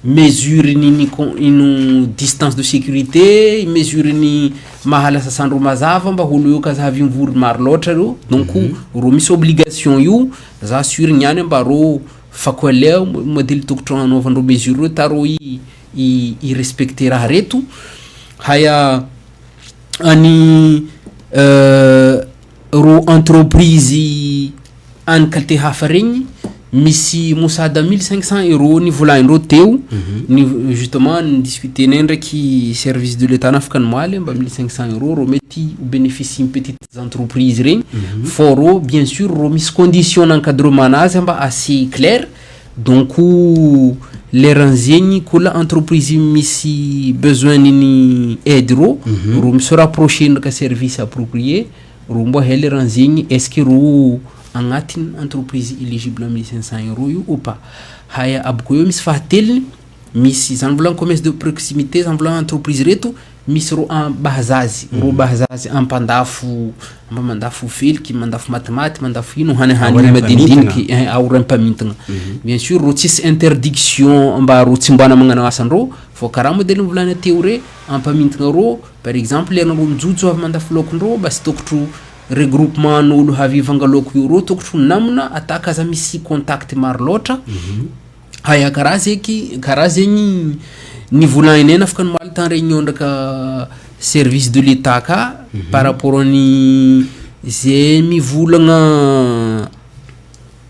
mesure ni ino distance de sécurité mesure ni mahala sasandro mazava mba holo io kaza havy mvory maro loatra ro donc ro misy obligation io za assure nyany mba ro fakoaleo modely tokotro anaovandro mesure ro taro i respecter raha reto haya ani ro entreprise an qualité hafa regny misy mosada 1500 € ni volagnindro teo ni justement ni discuter ndraiky service de l'état nafaka moaly mba 1500 € ro mety bénéficie petites entreprises regny foro bien sûr ro misy condition d'encadrement azy mba assez clair donc leran zegny kola entreprise misy besoin nini aide ro misy rapprocher ndraiky service approprié ro mba heleran zegny est-ce que ro agnatin'ny entreprise éligible 1500 € io ou pas haya aboko eo misy fahateliny misy zany volagny commerce de proximité zany volagny entreprise reto misy ro bahazazy ro bahazazy ampandafo amba mandafo feliky mandafo matimaty mandafo ino hanihany madinidiniky aorampamintagna bien sûr ro tsisy interdiction mba ro tsy mbana magnano asandro fo karaha modely volagny teo re ampamintagna ro par exemple lerna ro mijojo avy mandafo lokondro bas tokotro regroupement n'olo havy vangaloko io ro tokotro namina ataka aza misy contact maro loatra haya karaha zegny ny volagniny afaka ny maly tan réunion ndraka service de l'état ka par rapport any zay mivolagna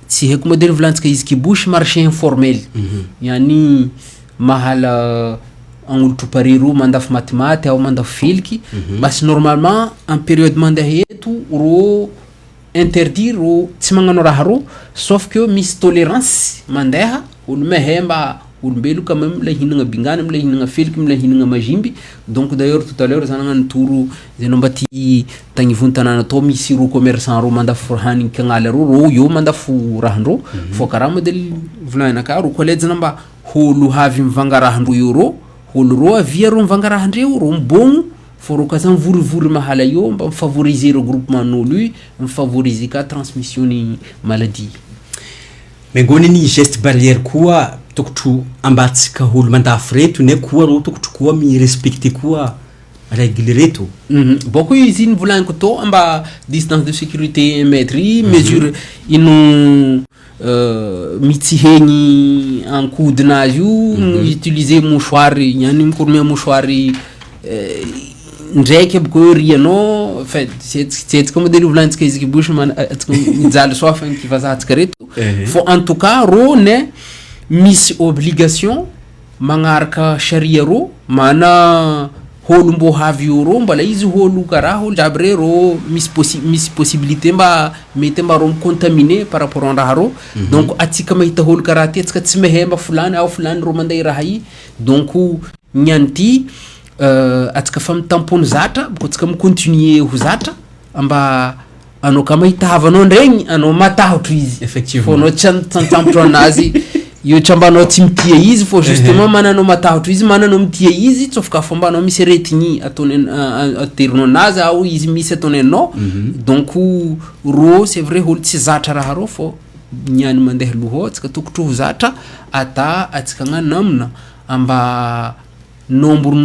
tsy haiko modely volantsika izy kibosy marché informel yani mahala an'olo troparero mandafo matimaty ao mandafo feliky bas normalement en période mandeha eto ro interdire ro tsy magnano raha ro sauf que misy tolérance mandeha olo mehe mba olombelo quand même mila hinagna bingany mila hinagna feliky mila hinagna majimby donc d'ailleurs tout à l'heure za nagnano toro zay mba ty tagnivony tanàna atao misy ro commerçant ro mandafo hanigny kagnala ro io mandafo rahandro fo karaha modely volagnaka ro kolejana mba holo havy mivanga rahandro io ro holo ro avia ro mivanga rahandreo ro mibogno fo ro kaza mivorivory mahala io mba mifavoriser regroupement n'olo io mifavoriser ka transmission ny maladie mengoni ny geste barrière koa tokotro ambatsika holo mandafo reto ne koa ro tokotro koa mi respecter koa règle reto boko izy ny volagniko to amba distance de sécurité 1 mètre mesure ino mitsihegny ankodi nazy io utiliser mouchoir yani mikoromia mouchoir ndraiky aboko rianao fetsika modely volantsika izy kibosy atsika mijaly soafa kivazahatsika reto fo en tout cas ro ne misy obligation magnaraka sharia ro mana holo mbo havy io ro mbala izy holo karaha olo jiaby re ro misy possibilité mba mety mba ro micontaminer par rapport an raha ro donc atsika mahita holo karaha ty atsika tsy mehe mba fulany fulany ro manday raha i donc niany ty atsika fa mitampony zatra boko atsika micontinuer ho zatra amba anao ka mahita havanao ndregny anao matahotro izy effectivement fo anao tsy tampotro anazy io tsambanao tsy mitia izy fo justement mananao matahotro izy mananao mitia izy tsofaka fomba anao misy retigny ataony aterinao anazy ao izy misy ataony anao donc ro c'est vrai holo tsy zatra raha ro fo niany mandeha loha atsika tokotro ho zatra ata atsika agnanamina amba nombre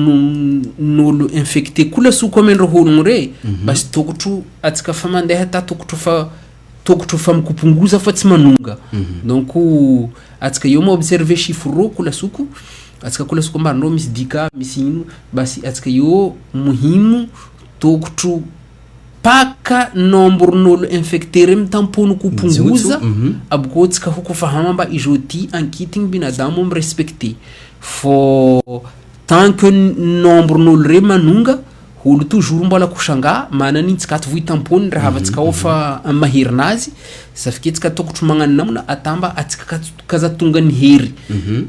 n'olo infecté kula soko amendro hologno re basi tokotro atsika fa mandeha ata tokotro fa mikopongoza fa tsy manonga donc atsika io observer chiffre ro kula soko atsika kula soko mbarandro misy dika misy ino basi atsika io muhimu tokotro paka nombre n'olo infecté re mitampono kopongoza aboko atsika hoko fahama mba ijoti ankitigny binadamu mrespecté fo tant que nombre n'olo re manonga olo toujours mbola koshanga manany tsika voy tampony raha avatsika ofa mahirinazy safike tsika tokotro magnano namna atamba atsika kaza tonga ny hery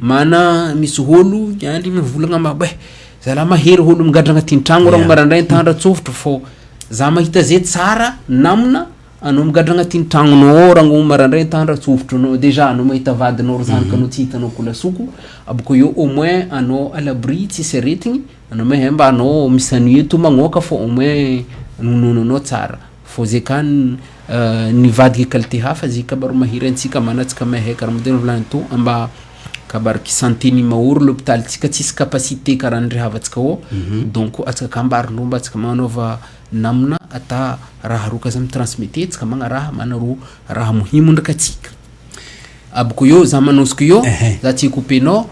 mana misy holo yandry mivolagna mabeh zala mahery holo migadragna tin-tragno ra marandray tandra tsofotro fo za mahita ze tsara namna anao migadragna tin-tragnonao rango marandray tandra tsofotro anao déjà anao mahita vadinao zanakano tsy hitanao kola soko aboko io au moins anao à l'abri tsy seretigny anao mehemba anao misanuer to magnoka fo au moins nononanao tsara fo ze kan ny vadiky qualité hafa ze kabaro mahiry antsika manatsika mehe karamodelo volany to amba kabariky santé ni maoro l'hôpital tsika tsisy capacité karandry havatsika o donc atsika kambarindro mba atsika manova namna ata raha ro kaza mitransmete tsika magna raha mana ro raha muhimu ndraka tsika aboko yo za manosiko yo za tsy coupenao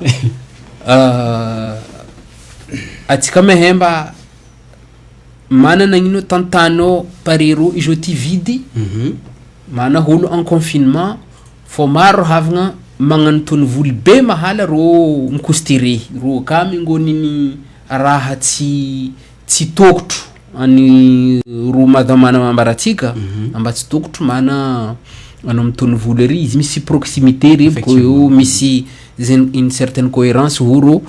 atsika mehemba manana ino tantano parero ijoti vidi mana holo en confinement fo maro havagna magnano tony voly be mahala ro mikostere ro ka mingoniny raha tsy tokotro ani ro madamana mambaratsika amba tsy tokotro mana anao mitony voly ry izy misy proximité ry ko io misy une certaine cohérence horo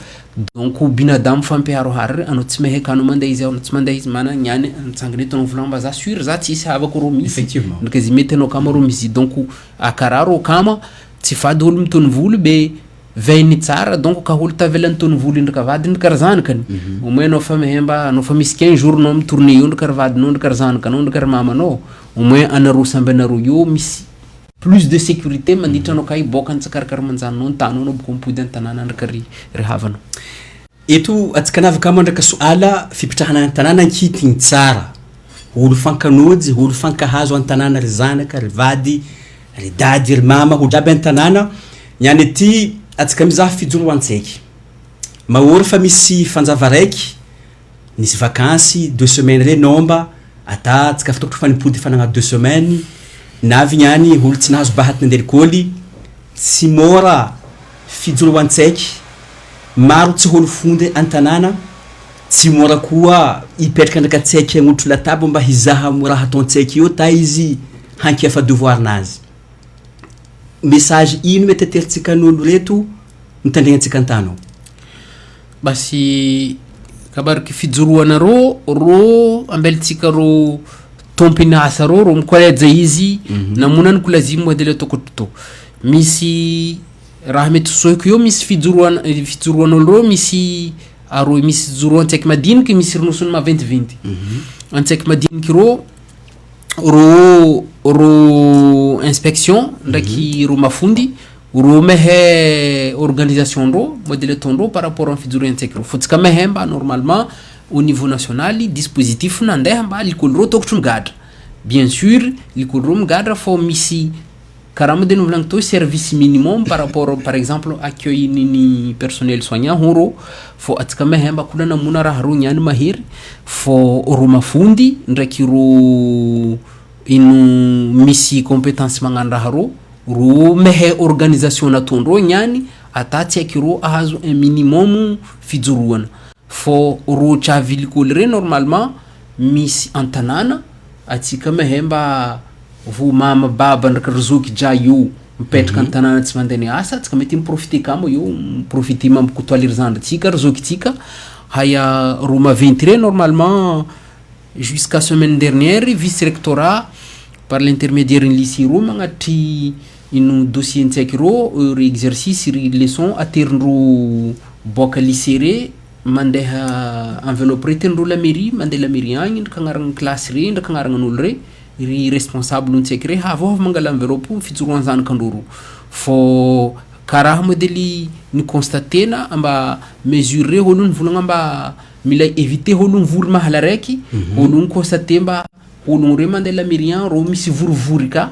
donc binadamu fampiharohary anao tsy mehe kano mandeha izy anao tsy mandeha izy mana niany antsangany tonga volamba za sûr za tsisy havako ro misy effectivement donc izy mety anao kama ro misy donc akararo kama tsy fady olo mitony voly be veiny tsara donc ka olo tavela mitony voly ndraka vady ndraka zanakany au moins anao fa mehemba anao fa misy 15 jours anao mitourné io ndraka vadinao ndraka zanakanao ndraka mamanao au moins anaro samby anaro io misy plus de sécurité manditra anao ka iboka antsakarakara manjanonao ntanao anao boko mipody antanana ndraka ry havanao eto atsika navaka mandraka soala fipitrahana antanana ankitigny tsara olo fankanojy olo fankahazo antanana ry zanaka ry vady ry dady ry mama ho draby antanana niany ety atsika mizaha fijoro antsaiky mahory fa misy fanjava raiky nisy vacances 2 semaines re nomba ata atsika fitokotro fanipody fanagna 2 semaines navy niany olo tsy nahazo bahaty nandeha l'école tsy mora fijoro antsaiky maro tsy holo fondy antanana tsy mora koa ipetraka ndraka tsaiky agnotro latabo mba hizaha raha ataontsaiky io ta izy hankiafa devoir nazy message ino mety ateritsika n'olo reto mitandregna antsika antanao basi kabariky fijoroana ro ambelitsika ro tompiny asa ro mikoleja izy namonany kulazimu modele tokoto misy raha mety soiko io misy fijoroan'olo ro misy aro misy joro antsaiky madiniky misy ronosony ma 20 antsaiky madiniky ro inspection ndraky ro mafondy ro mehe organisation ro modèle tondro par rapport en fijoro antsaiky ro fotsika mehemba normalement au niveau national dispositif nandeha mba l'école ro tokotro migadra bien sûr l'école ro migadra fo misy Caramba de nouvelle to service minimum par rapport par exemple accueil ni personnel soignant horo fo atka mehemba kula na muna raha ro nyani mahir fo ro mafundi ndraiky ro ino misy compétence magnano raha ro mehe organisation natondro nyani ata tsaiky ro ahazo un minimum fijoroana fo ro travilikolo re normalement misy antanana atsika mehemba vo mama baba ndraiky rizoky dra io mipetraka antanana tsy mandany asa tsika mety miprofiter kamo io miprofiter mamikotoaly rizandratsika rizoky tsika haya ro maventy re normalement jusqu'à semaine dernière vice rectorat par l'intermédiaire ny lycée ro magnatry ino dossier ntsaiky ro ry exercice ry leçon aterindro boka lycée re mandeha enveloppe re tenindro la mairie mandeha la mairie agny ndraiky agnaragny classe re ndraiky agnaragnan'olo re ry responsable ntsaiky re avao mangala enveloppe fijoroan zanakandroro fo karaha modely ny constatena amba mesure re olo nivolagna amba mila éviter olo nivory mahala raiky olo ny constaté mba olo re mandeha la mairie ro misy vorivory ka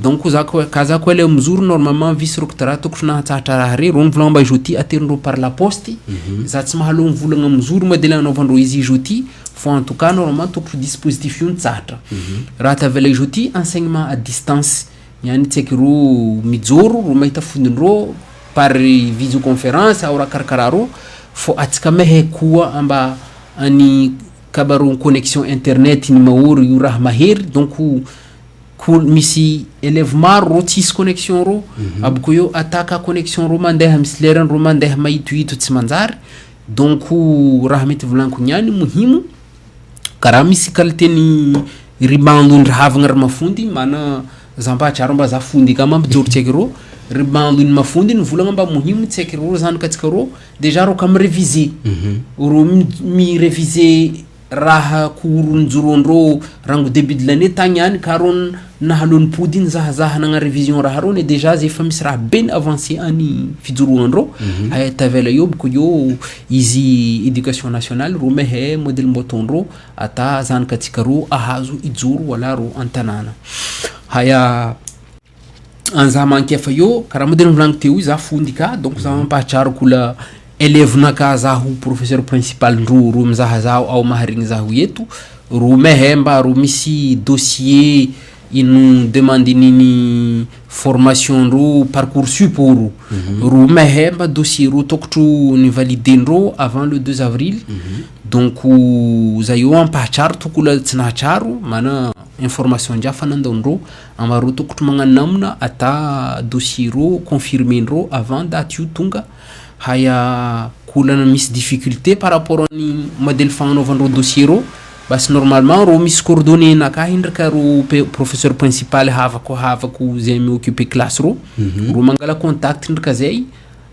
donc kaza ko le mesure normalement vice rectorat tokotry nahatsahatra raha re ro nivolagna mba izy aterindro par la poste za tsy mahalo nivolagna mesure modely anaovandro izy izy fo en tout cas normalement tokotry dispositif io nitsahatra raha tavela izy enseignement à distance yani tsaiky ro mijoro ro mahita fondindro par visioconférence aura karakara ro fo atsika mehe koa amba ani kabaro connexion internet ni maoro io raha mahery donc ko misy élève maro ro tsisy connexion ro aboko io ataka connexion ro mandeha misy lerany ro mandeha mahitohito tsy manjary donc raha mety volaniko niany muhimu karaha misy qualité ny ribando ny havagna ry mafondy mana zampahatraro mba za fondy ka mampijoro tsaiky ro ribando ny mafondy ny volagna mba muhimu tsaiky ro zanakatsika ro déjà ro kam réviser ro mi réviser raha kourun jurondro rango début de l'année tanyani karon nahalon poudin zaha nanga révision raha ron et déjà zay fa misy raha ben avancé ani fijurondro ay tavela yob ko yo izy éducation nationale ro mehe modèle mbotondro ata zanakatsika ro ahazo ijuru wala ro antanana haya anza mankefa yo kara modèle blanc teu za fundika donc za mampacharo kula élève naka zahu professeur principal ro mzaha zao au maharing zahu yetu ro mehemba ro misi dossier inu demande nini formation ro parcoursup ro mehemba dossier ro tokotro ni valider ro avant le 2 avril donc zayo ampachar tokula tsinacharo mana information jafa nandondro amaro tokotro magnanamna ata dossier ro confirmer ro avant date yu tunga haya kulana mis difficulté par rapport ni modèle fanaovandro dossier ro bas normalement ro mis coordonné naka hindraka ro professeur principal havako zay mi occuper classe ro ro mangala contact hindraka zay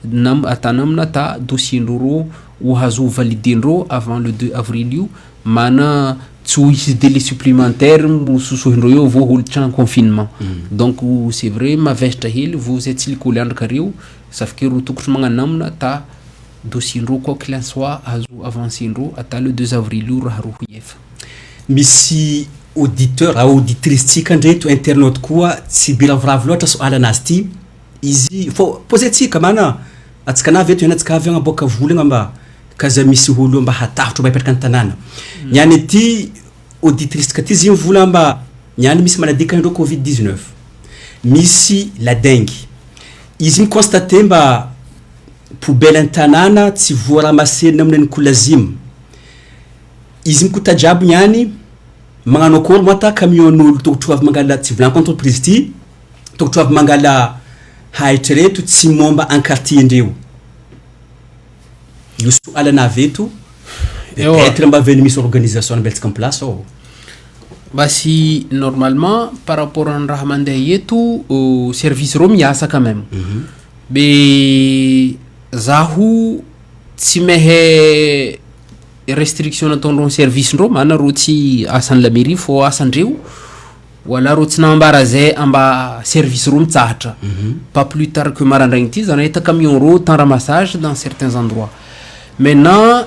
nam atanamna ta dossier ro o hazo validendro avant le 2 avril io mana tsouis délai supplémentaire mususuhindro yo vo holtran confinement donc c'est vrai ma vestra hely vous êtes il couleur carreu safky ro tokotro magnanamna ta dossier ro quoi qu'il en soit azo avancer ro ata le 2 avril io raha ro huefa misy auditeur a auditrice tsika ndreto internaute koa tsy biravravy loatra soala anazy ty izy fo poser tsika mana atsika na veto yana tsika avy agnaboaka volagna mba kaza misy olo mba hatahotro mba hipetraka an-tanàna niany ty auditrice tsika ty ziny vola mba niany misy maladika andro covid-19 misy la dengue izy miconstaté mba poubelle an-tanàna tsy voaramasena amin'ny kolazim izy mikotadrabo niany magnano akory moata camion'olo tokotro avy mangala tsy volaniko entreprise ty tokotro avy mangala haitra reto tsy momba en quartier ndreo io soala naveto peut-être mba veny misy organisation ambeltsika en place ao basi normalement par rapport à raha mandeha yeto service ro miasa quand même be zahu tsy mehe restriction natondro service ro mana ro tsy asan la mairie fo asandreo wala ro tsy nambara zay amba service ro mitsahatra pas plus tard que marandragny ty zany ahita camion ro temps ramassage dans certains endroits maintenant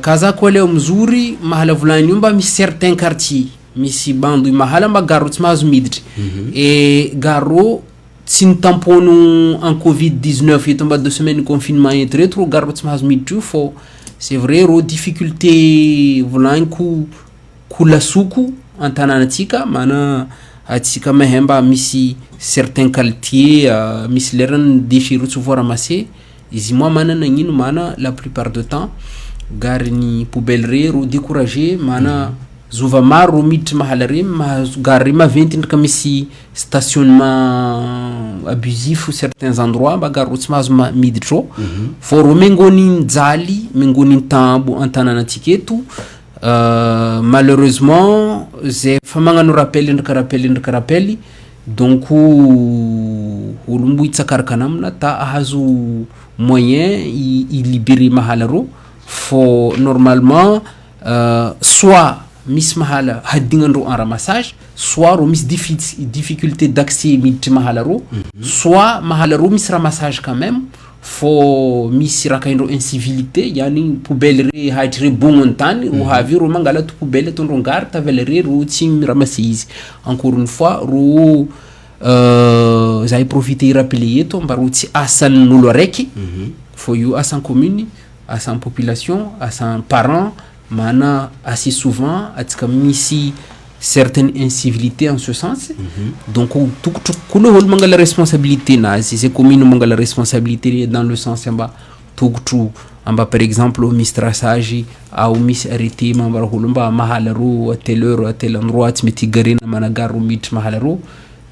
kaza ko le mzuri mahala volany mba misy certains quartiers misy bando mahala mba garo tsy mahazo miditry et garo tsy nitampono en Covid-19 eto mba 2 semaines confinement eto reto ro garo tsy mahazo miditry io fô c'est vrai ro difficulté volagniko lasoko an-tanànatsika mana atsika mahay mba misy certains quartiers misy lerany déchets ro tsy voaramassé izy moa manana gn'ino mana la plupart de temps gariny poubelle re ro découragé mana zova maro ro miditry mahala re mahazo gary maventy ndraka misy stationnement abusif ou certains endroits mba gary ro tsy mahazo miditry ro fô ro mengony jaly mengony tambo an-tanànatsika eto malheureusement zay fa magnano rappel ndraka donc olo mbo itsakaraka namina ta ahazo moyen i libérer mahala ro fô normalement soit misy mahala hadignandro en ramassage soit ro misy difficulté d'accès miditry mahala ro soit mahala ro misy ramassage quand même fô misy rakaindro incivilité yani poubelle re haitry re bogno antany ro havy ro mangala to poubelle atondro ngary tavela re ro tsy ramassé izy encore une fois ro zahay profiter rappeler eto mba ro tsy asan'olo araiky fô io asan commune asan population asan parents mana assez souvent atsika misy certaines incivilités en ce sens donc tokotro kola olo mangala responsabilité nazy c'est commune mangala responsabilité dans le sens mba tokotro amba par exemple misy traçage au misy arrêté mamba olo mba mahala ro à telle heure à tel endroit tsy mety garena managaro ro miditry mahala ro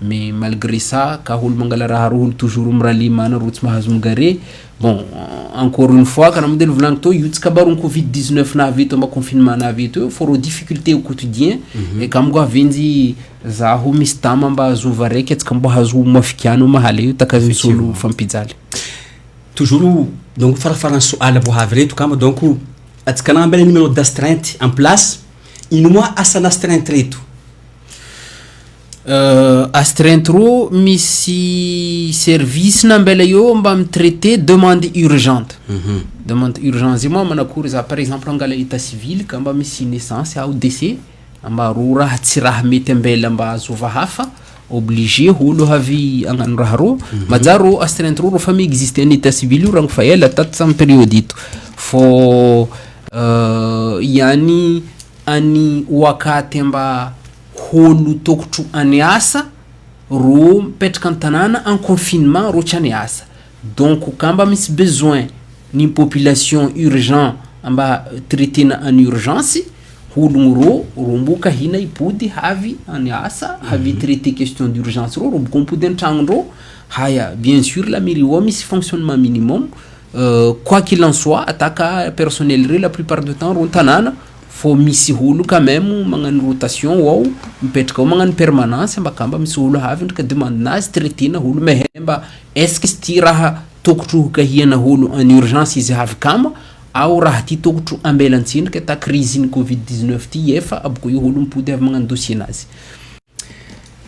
mais malgré ça ka olo mangala raha ro toujours mirali mana ro tsy mahazo migare bon encore une fois kana modèle volang to io tsika baron Covid-19 na veto mba confinement na veto foro difficulté au quotidien et kam go avendy zaho misy tama mba azova raiky atsika mba hazo mafikiano mahala io takazo solo fampijaly toujours donc farafaran soala bo havy reto kama donc atsika nambela numéro d'astreinte en place ino moa asana astreinte reto astreinte ro misy service nambela io mba mitraité demande urgente demande urgence moa manakory za par exemple angala état civil ka mba misy naissance au décès mba ro raha tsy raha mety ambela mba azova hafa obligé olo havy agnano raha ro majaro astreinte ro fa existe en état civil io rango fa ela tato sam période ito fô yani ani wakati mba holo tokotro any asa ro mipetraka an-tanàna en confinement ro tsy any asa donc kamba misy besoin ni population urgent amba traitena en urgence hologno ro mboka hina ipody havy any asa havy traiter question d'urgence ro mboka mipody an-tragno ro haya bien sûr la mairie o misy fonctionnement minimum quoi qu'il en soit ataka personnel re la plupart du temps ro an-tanàna fô misy olo quand même magnano rotation ao mipetraka ao magnano permanence mba kamba misy olo havy ndraka demande nazy traitena olo mehe mba est-ce que ty raha tokotro kahiana olo en urgence izy havy kama ao raha ty tokotro ambelantsindrika ta crise ny Covid-19 ty efa aboko io olo mipody avy magnano dossier nazy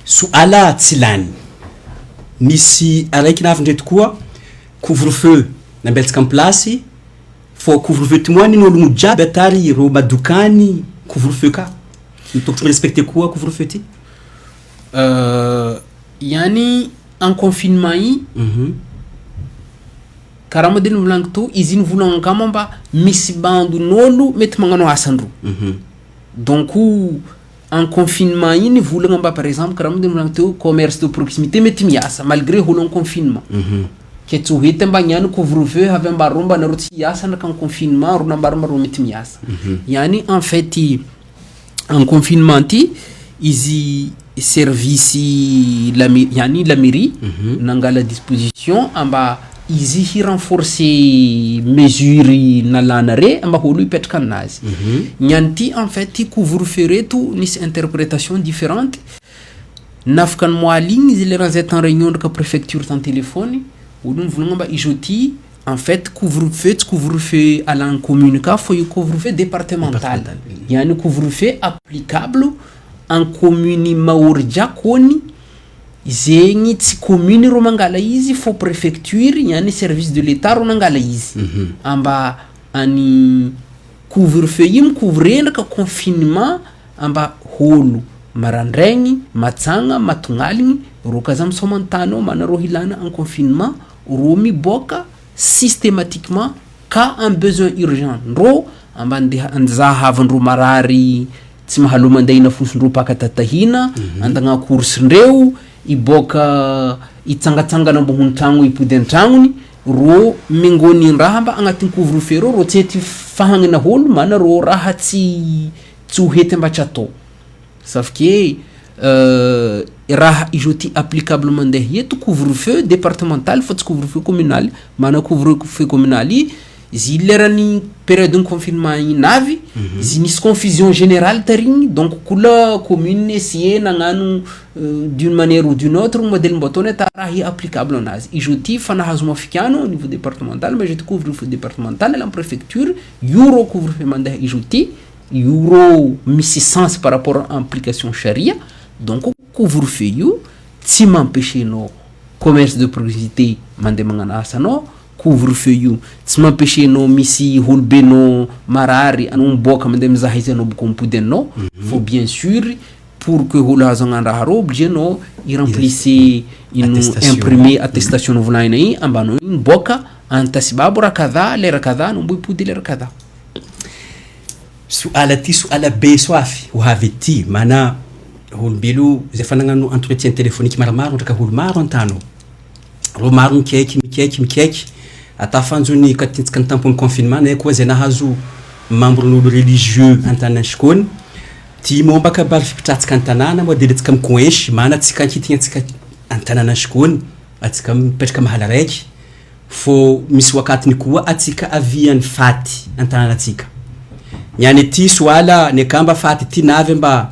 soala tsy lany misy araiky navy ndreto koa couvre-feu nambeltsika en place fô couvre-feu timoany ny olo jiaby atary ro madokany couvre-feu ka tokotro respecter koa couvre-feu ty yani en confinement yi karaha modely volagno to izy iny volagno kama mba misy bandon'olo mety magnano asandro donc en confinement iny volagna mba par exemple karaha modely volagno to commerce de proximité mety miasa malgré olo en confinement ke tsy hoety mba niany couvre-feu avy mba romba na ro tsy hiasa ndraka en confinement ro nambara mba ro mety miasa yani en fait en confinement ty izy service yani la mairie nangala disposition amba izy hi renforcer mesure nalana re amba olo ipetraka anazy niany ty en fait ty couvre-feu reto nisy interprétation différente nafaka ny moaligny izy le ranzay tan réunion ndraka préfecture tan téléphone olo mivolagna mba izy ty en fait couvre-feu tsy couvre-feu à la commune ka fô io couvre-feu départemental yani couvre-feu applicable en commune maorja kony zegny tsy commune ro mangala izy fô préfecture yani service de l'état ro nangala izy amba ani couvre-feu io couvre ndraka confinement amba holo marandraigny matsagna matongaligny ro kaza misomantany ao mana ro hilana en confinement ro miboaka systématiquement ka un besoin urgent ro amba anjahavandro marary tsy mahalo mandeha ina fosindro paka tatahina andagna course ndreo iboaka itsangatsangana ambony tragno ipody an-tragnony ro mingony raha mba agnatin'ny couvre-feu ro tsy hety fahagnina holo mana ro raha tsy ho hety mba tsy atao safiky raha izy ty applicable mandeha eto couvre-feu départemental fa tsy couvre-feu communal mana couvre-feu communal izy lerany période de confinement inavy izy nisy confusion générale tarigny donc kola commune essayé nagnano d'une manière ou d'une autre modèle mbotone ta raha applicable anazy izy ty fanahazo mafikano au niveau départemental mais je te couvre-feu départemental la préfecture euro couvre-feu mandeha izy ty euro misy sens par rapport à application charia donc couvre-feu io tsy m'empêcher no commerce de proximité mandeha magnano asa no couvre-feu io tsy m'empêcher no misy holobe no marary anao miboaka mandeha mizaha izy anao boko mipody anao faut bien sûr pour que holo azo agnano raha ro obligé no iremplisse ino imprimé attestation no volaina igny ambanao igny miboaka antasibabo raha kadha lera kadha no mbo ipody lera kadha suala ty suala be soafy ho avy ty mana olombelo zay fa nagnano entretien téléphonique maromaro ndraka holo maro antano ro maro mikaiky atafanjony katintsika ny tampony confinement na koa zay nahazo membren'olo religieux antanansikony ty momba kabary fipitratsika an-tanàna modely atsika mikoensy mana atsika ankitigny atsika an-tanànasikony atsika mipetraka mahala raiky fô misy wakatiny koa atsika aviany faty an-tanànatsika niany ty soala ny akamba faty ty navy mba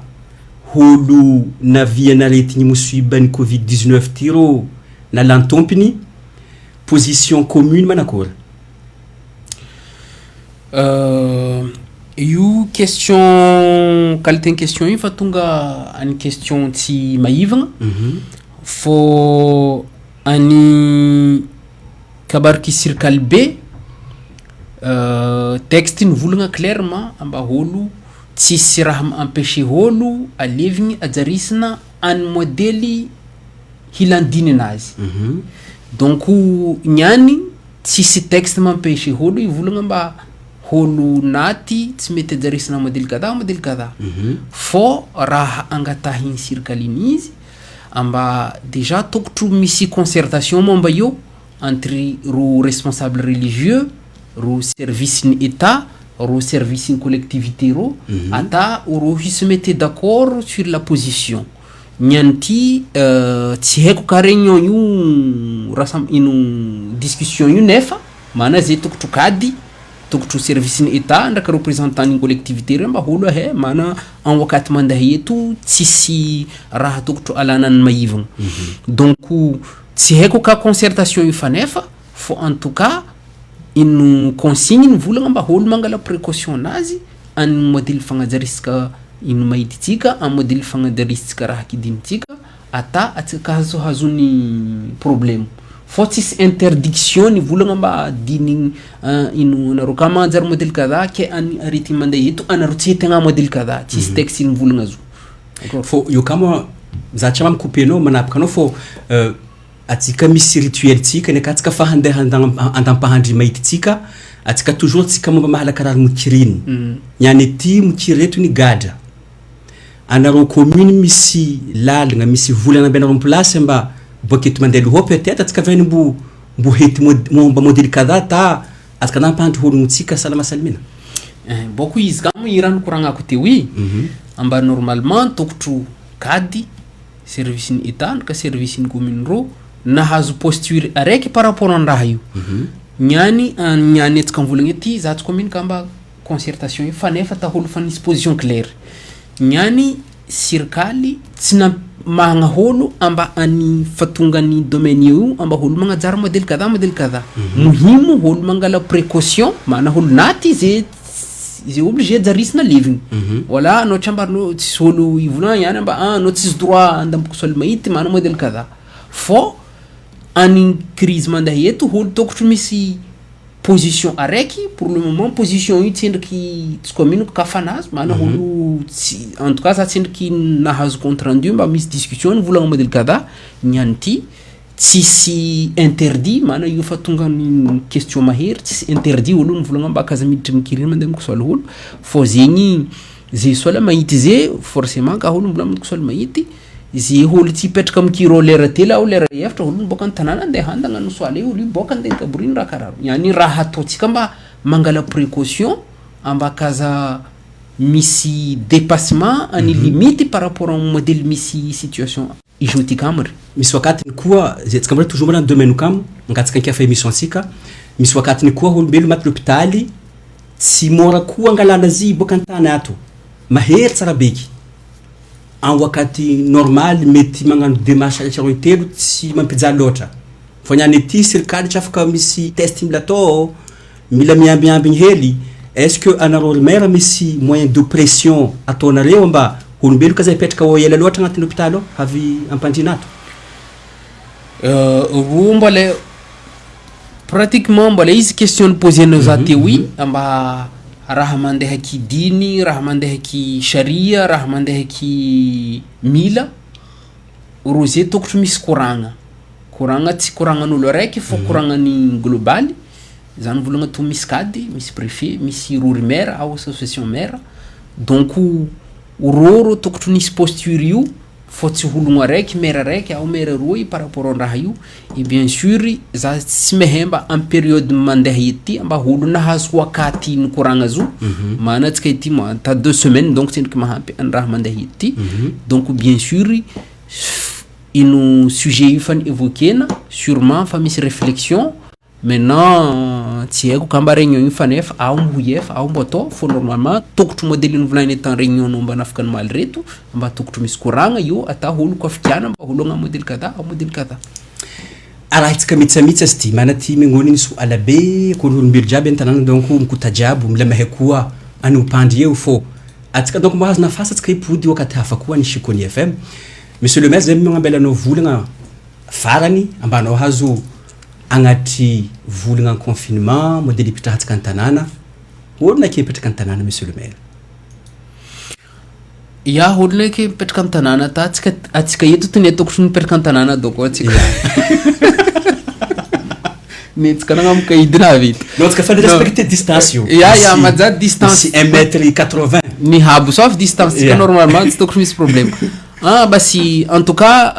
holo naviana retigny mosiban'ny covid-19 ty ro nalantompiny position commune manakory io question qualité en question io fa tonga any question tsy maivagna fô any kabariky sirikaly be texte nivolagna clairement amba holo tsisy raha empêcher holo alevigny ajarisana any modely hilandiny anazy donc niany tsisy texte mampêcher holo ivolagna mba holo naty tsy mety ajarisana modely kadha fô raha angatahiny sirikaliny izy amba déjà tokotro misy concertation momba io entre ro responsable religieux ro service ny état ro service ny collectivité ro ata ro se mettait d'accord sur la position niany ty tsy haiko ka réunion io ino discussion io nefa mana zay tokotro kady tokotro service ny état ndraka représentant ny collectivité reo mba holo mana en wakati mandeha eto tsisy raha tokotro alanany maivagna donc tsy haiko ka concertation io fa nefa fô en tout cas ino consigne ny volagna mba holo mangala précaution nazy any modèle fagnajarisika ino mahititsika en modèle fagnajarisika raha kidinitsika ata atsika hazony problème fô tsisy interdiction ny volagna mba diny ino naro ka manjary modèle kadha ke any arety mandeha eto anaro tsy hetegna modèle kadha tsisy texte ny volagna zo fô io kama za tsy mamikopy anao manapaka anao fô atsika misy rituel tsika ny akatsika fa handeha andampahandry mahititsika atsika toujours tsika momba mahala karary mokiriny niany ty mokiry reto ny gadra anaro commune misy lalagna misy volana ambenaro en place mba boketo mandeha loho peut-être atsika veny mbo hety momba modèle kadha ta atsika nampahandry hologno tsika salama salimina boko izy kamo irano koragnako te oui amba normalement tokotro kady service ny état ka service ny commune ro nahazo posture araiky par rapport an raha io niany atsika mivolagna ety za tsy commune kamba concertation io fa nefa ta holo fa nisy position claire niany sirikaly tsy mahagna holo amba any fatonga ny domaine io amba holo magnajary modèle kadha muhimu holo mangala précaution mana holo naty zay obligé ajarisana levigny voilà anao tsambarino tsisy holo ivolagna ihany amba anao tsisy droit andamboko solo mahity mana modèle kadha fô any crise mandeha eto holo tokotro misy position araiky pour le moment position io tsendriky tsy commune kafanazy mana olo en tout cas za tsendriky nahazo compte rendu mba misy discussion volagna modèle kada niany ty tsisy interdit mana io fa tonga ny question mahery tsisy interdit olo volagna mba kaza miditry mikirina mandeha mikosôla olo fô zegny ze sola mahity ze forcément ka olo mbola mikosôla mahity ze olo tsy petraka mikiro lera tela o lera efatra olo boka tanana andeha handagna no soala olo boka andeha kaboriny raha karaha yani raha ataotsika mba mangala précaution amba kaza misy dépassement ani limite par rapport au modèle misy situation ijotika amry misy wakati koa zetsika mbola toujours mana domaine kam ngatsika kiafa émission sika misy wakati koa olombelo maty l'hôpital tsy mora koa angalana zy boka antana ato mahery tsara beky en wakati normal mety magnano démarche telo tsy mampijaly loatra fa niany ty serikali tsy afaka misy test mila atao mila miambiamby hely est-ce que anareo maire misy moyen de pression ataonareo mba olombelo kaza ipetraka o ela loatra agnatin'ny hôpital avy ampandrinato ro mbola pratiquement mbola izy question posenao za te oui amba raha mandeha kidiny raha mandeha ki sharia raha mandeha ki mila roze tokotro misy koragna tsy koragnan'olo araiky fô koragnany global zany volagna to misy kady misy préfet misy rory maire ao association maire donc roro tokotro nisy posture io fô tsy ologno araiky maire araiky ao maire roy par rapport au raha io et bien sûr za tsy mehemba en période mandeha ety amba olo nahazo wakati ny koragna zo mana tsika ety ta 2 semaines donc tsendriky mahampy an raha mandeha ety donc bien sûr ino sujet io fa ny évoquena sûrement fa misy réflexion maintenant tsy haiko kamba réunion io fanefa ao mboyef ao mboto fô normalement tokotro modèle ny volagny etan réunion no mba nafaka ny mal reto mba tokotro misy koragna io ata olo ko afikiana mba olo agna modèle kada au modèle kada araitsika mitsamitsy azy ty mana ty megnony ny so alabe ko olombelo jiaby antanana donc mikuta jiaby mila mahay koa any upandry eo fô atsika donc mahazo nafasa atsika ipody wakati hafa koa ny Shikoni FM monsieur le maire zay magnambelanao volagna farany ambanao hazo agnaty volagna en confinement modèle ipitrahatsika antanana olona ke ipetraka antanana monsieur le maire ya olona ke ipetraka antanana ta atsika eto tony tokotro nipetraka antanana donc atsika netsika nagnamka idina vita donc ska fa respecter distance io ya maja distance 1m80 ni habo sauf distance yeah. Normalement tsy tokotro misy problème basi en tout cas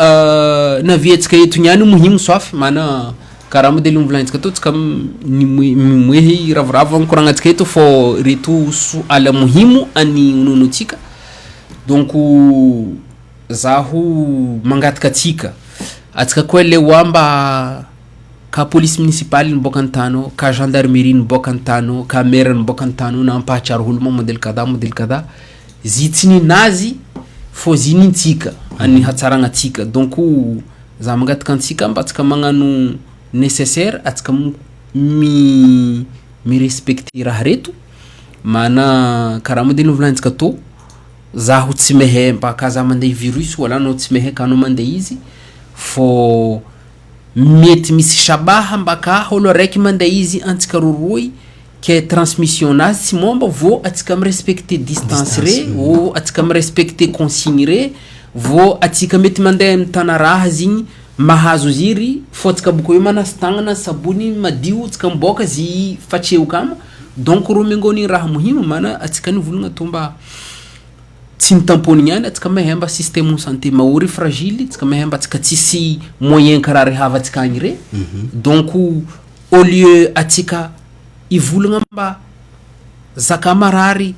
na vietsika eto niany muhimu sauf mana karaha modèle mivolagnitsika to tsika mimoehy ravoravo ankoragnatsika eto fô reto soala muhimu any ononotsika donc zaho mangataka atsika atsika koa le wamba ka police municipale niboka antano ka gendarmerie niboka antano ka maire niboka antano nampahatsara olo modèle kada zitsiny nazy fô zinintsika any hatsaragna atsika donc za mangataka antsika mba atsika magnano nécessaire atsika mi respecter raha reto mana karaha modèle volagnintsika to zaho tsy mehe mba kaza mandeha virus wala no tsy mehe kano mandeha izy fô mety misy shabaha mba ka olo araiky mandeha izy antsika roroy ke transmission nazy tsy momba vo atsika mi respecter distance re o atsika mi respecter consigne re vo atsika mety mandeha amin'ny tana raha zigny mahazo ziry fô atsika boko io manasy tagnana sabony madio atsika miboaka zy fatreo kama donc ro mengoni raha muhimu mana atsika ny volagna tomba tsy mitamponigny any atsika mahemba système santé maory fragile atsika mahemba atsika tsisy moyen karaha rehava atsika agny re donc au lieu atsika ivolagna mba zaka marary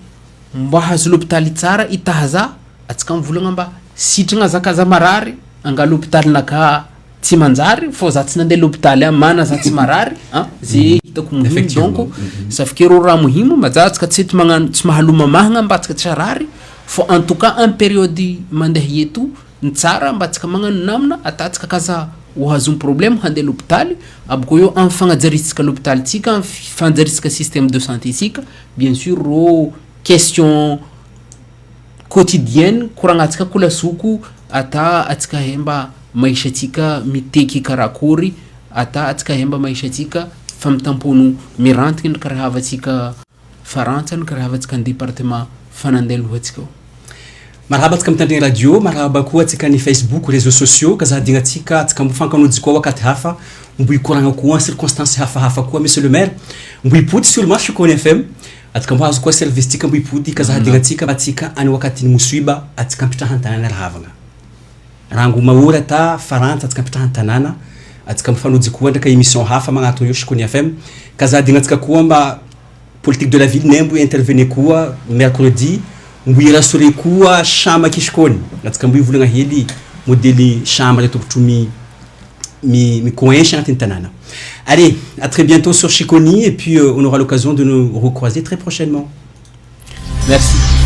mba hazo l'hôpital tsara itahaza atsika mivolagna mba sitragna zakaza marary anga l'hôpital naka tsy manjary fô za tsy nandeha l'hôpital mana za tsy marary ze hitako muhimu donc safikero raha muhimu maja atsika tsy magnano tsy mahaloma mahagna mba atsika tsy harary fô en tout cas en période mandeha eto ny tsara mba atsika magnano namana atatsika kaza ohazo problème handeha l'hôpital aboko io am fagnajaritsika l'hôpital tsika am fanjarisika système de santé tsika bien sûr ro question quotidienne koragnatsika kola soko ata atsika hemba maisha tsika miteky karakory ata atsika hemba maisha tsika famtampono miranty ny karahavatsika Farantsa ny karahavatsika ny département fanandelohatsika. Marhaba tsika mitandriny radio, marhaba koa tsika ny Facebook, réseaux sociaux, kaza digna tsika tsika mifankanojy koa wakati hafa, mbuy koragna koa circonstance hafa koa monsieur le maire, mbuy poti sur marche Shikoni FM, atsika mbahazo koa service tsika mbuy poti kaza digna tsika ani wakati ni musiba atsika mpitrahan tanana rahavagna. Rango maora ta Farantsa atsika mpitrahan tanana, atsika mifanojy koa ndraka émission hafa magnato yo Shikoni FM, kaza digna tsika koa mba politique de la ville nembo intervenir koa mercredi mbuy rassurer koa chambre kishkoni natsika mbuy volagna hely modèle chambre retokotro mi coinche anatin'ny tanana. Allez, à très bientôt sur Shikoni et puis on aura l'occasion de nous recroiser très prochainement. Merci.